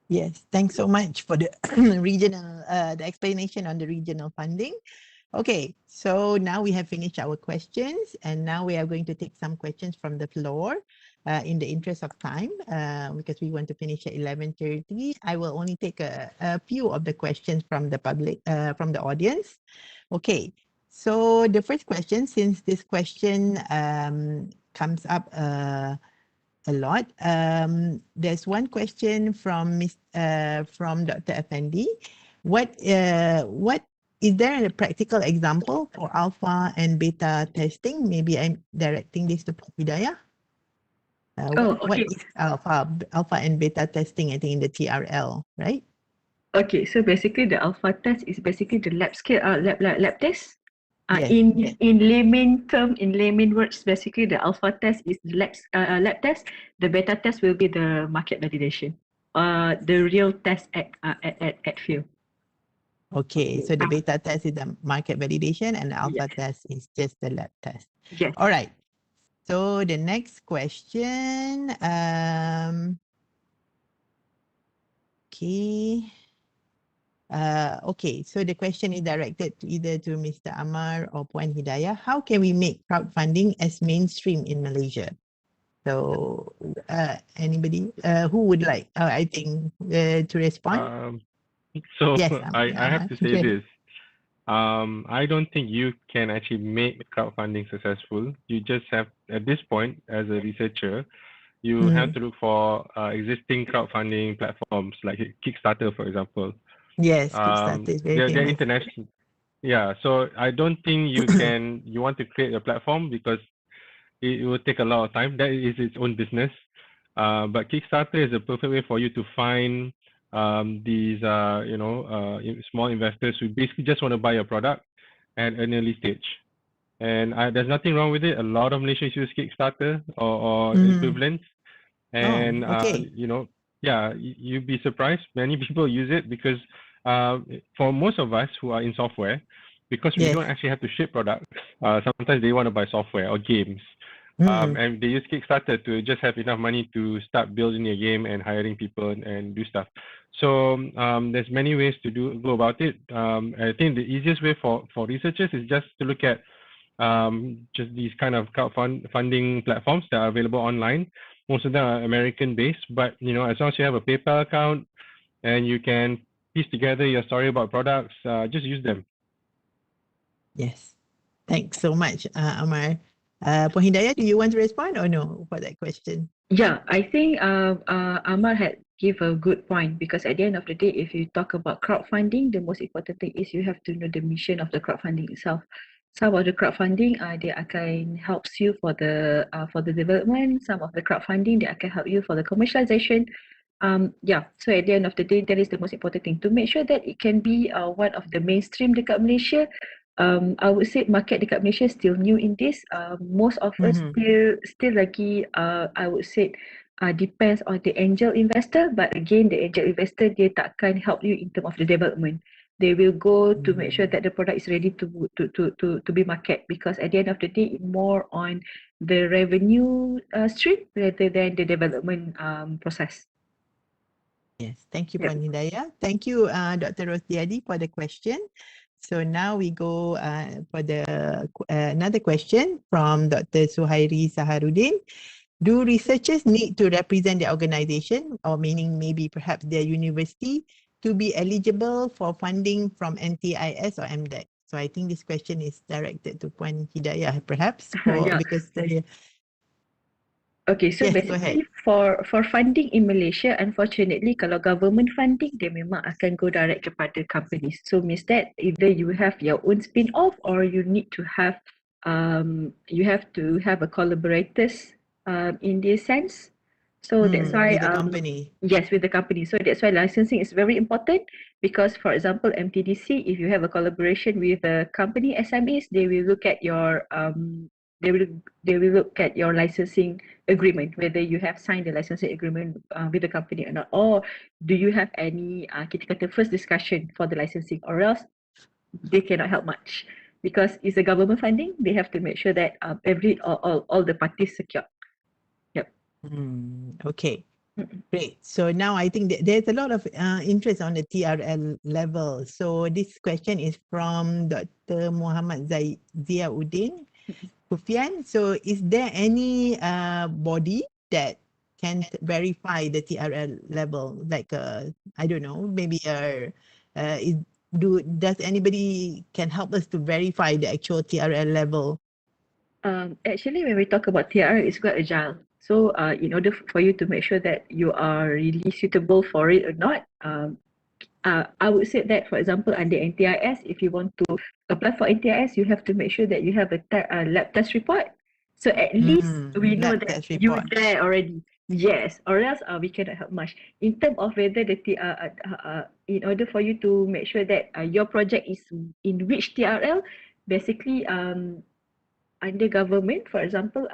Yes. Thanks so much for the regional, the explanation on the regional funding. Okay, so now we have finished our questions, and now we are going to take some questions from the floor. In the interest of time, because we want to finish at 11:30, I will only take a few of the questions from the public, from the audience. Okay, so the first question, since this question comes up a lot. There's one question from Dr. Effendi. What is there a practical example for alpha and beta testing? Maybe I'm directing this to Hidayah. What is alpha and beta testing? I think in the TRL, right? Okay, so basically the alpha test is basically the lab scale lab test. Yes. In layman words, basically the alpha test is the lab test. The beta test will be the market validation. The real test at field. Okay, so the beta test is the market validation and the alpha test is just the lab test. Yes. All right. So the next question. Okay. Okay, so the question is directed to either to Mr. Ammar or Puan Hidayah. How can we make crowdfunding as mainstream in Malaysia? So, anybody who would like, I think, to respond? So yes, I have to say this. I don't think you can actually make crowdfunding successful. You just have, at this point, as a researcher, you have to look for existing crowdfunding platforms like Kickstarter, for example. Yes, Kickstarter is very they're famous. international. Yeah, so I don't think you want to create a platform because it will take a lot of time. That is its own business. But Kickstarter is a perfect way for you to find these small investors who basically just want to buy your product at an early stage. And there's nothing wrong with it. A lot of Malaysians use Kickstarter or equivalents. And you'd be surprised. Many people use it because for most of us who are in software, because we don't actually have to ship products, sometimes they want to buy software or games. And they use Kickstarter to just have enough money to start building a game and hiring people and do stuff. So there's many ways to go about it. I think the easiest way for researchers is just to look at just these kind of crowdfunding platforms that are available online. Most of them are American based, but as long as you have a PayPal account and you can piece together your story about products, just use them. Yes. Thanks so much, Ammar. Puan Hidayah, do you want to respond or no for that question? Yeah, I think Ammar had give a good point because at the end of the day, if you talk about crowdfunding, the most important thing is you have to know the mission of the crowdfunding itself. Some of the crowdfunding, they can helps you for the development. Some of the crowdfunding, they can help you for the commercialization. So at the end of the day, that is the most important thing to make sure that it can be one of the mainstream dekat Malaysia. I would say market dekat Malaysia is still new in this. Most of us still lagi I would say depends on the angel investor, but again the angel investor dia takkan help you in terms of the development. They will go to make sure that the product is ready to be market, because at the end of the day it's more on the revenue stream rather than the development process. Yes, thank you, Puan Hidayah. Thank you, Dr. Rosdiadi, for the question. So now we go for the another question from Dr. Suhairi Saharuddin. Do researchers need to represent their organization, or meaning maybe perhaps their university, to be eligible for funding from NTIS or MDEC? So I think this question is directed to Puan Hidayah, perhaps, because okay, so basically for funding in Malaysia, unfortunately, kalau government funding, dia memang akan go direct kepada companies. So means that either you have your own spin-off or you need to have a collaborators in this sense. So that's why with the company. Yes, with the company. So that's why licensing is very important, because for example MTDC, if you have a collaboration with a company SMEs, they will look at your they will look at your licensing agreement, whether you have signed the licensing agreement with the company or not, or do you have any kita kata first discussion for the licensing, or else they cannot help much because it's a government funding. They have to make sure that all the parties secure. Okay, great. So now I think there's a lot of interest on the TRL level. So this question is from Dr. Muhammad Ziauddin Kufian. So is there any body that can verify the TRL level? Like I don't know, maybe does anybody can help us to verify the actual TRL level? Actually, when we talk about TRL, it's quite agile. So, in order for you to make sure that you are really suitable for it or not, I would say that, for example, under NTIS, if you want to apply for NTIS, you have to make sure that you have a lab test report. So at least we know Lab that test you're report. there already. Yes, or else we cannot help much. In terms of whether in order for you to make sure that your project is in which TRL, basically under government, for example,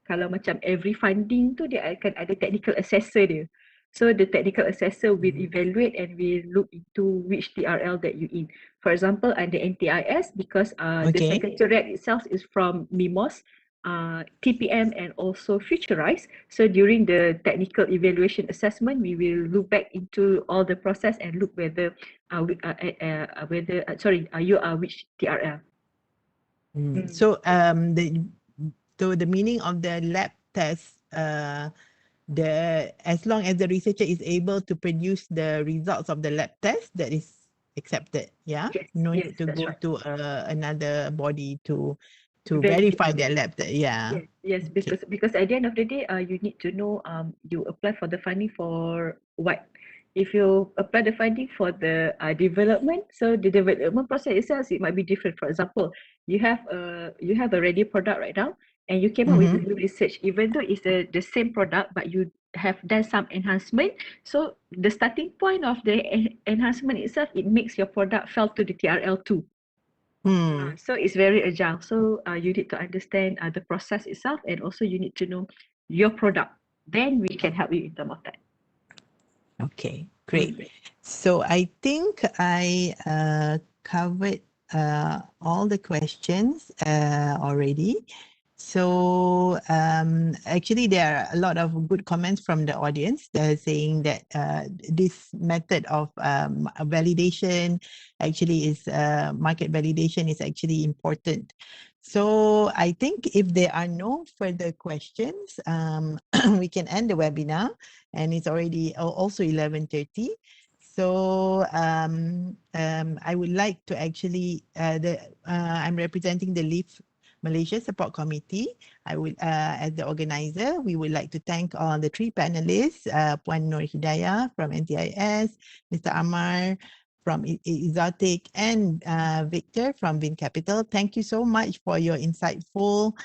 kalau macam every funding tu dia akan ada technical assessor dia. So the technical assessor will evaluate and will look into which TRL that you in. For example, under NTIS, because the Okay. secretariat itself is from MIMOS, TPM and also Futurize. So during the technical evaluation assessment, we will look back into all the process and look whether you are which TRL. So the meaning of the lab test, as long as the researcher is able to produce the results of the lab test, that is accepted. Yeah, Yes, no yes, need to that's go right. to another body to Verify. verify their lab test. Yeah. Yes, Okay. because at the end of the day, you need to know you apply for the funding for what. If you apply the funding for the development, so the development process itself it might be different. For example, you have a ready product right now, and you came up with a new research. Even though it's the same product, but you have done some enhancement. So the starting point of the enhancement itself, it makes your product fell to the TRL2. So it's very agile. So you need to understand the process itself, and also you need to know your product. Then we can help you in terms of that. Okay, great. So I think I covered all the questions already. So actually, there are a lot of good comments from the audience saying that this method of validation actually is market validation is actually important. So I think if there are no further questions, we can end the webinar, and it's already also 11:30. So I would like to actually I'm representing the LEAF Malaysia Support Committee. I would, as the organizer, we would like to thank all the three panelists, Puan Nurhidayah from NTIS, Mr. Ammar from ITXOTIC, and Victor from Vynn Capital. Thank you so much for your insightful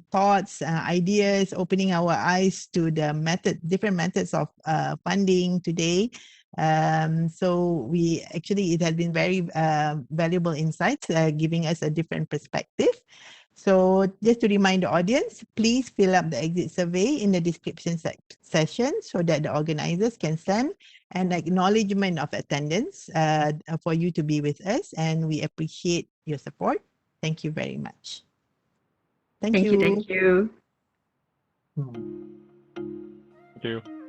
thoughts, ideas, opening our eyes to the different methods of funding today. So it has been very valuable insights, giving us a different perspective. So just to remind the audience, please fill up the exit survey in the description session so that the organizers can send an acknowledgement of attendance for you to be with us, and we appreciate your support. Thank you very much. Thank you. Thank you. Thank you.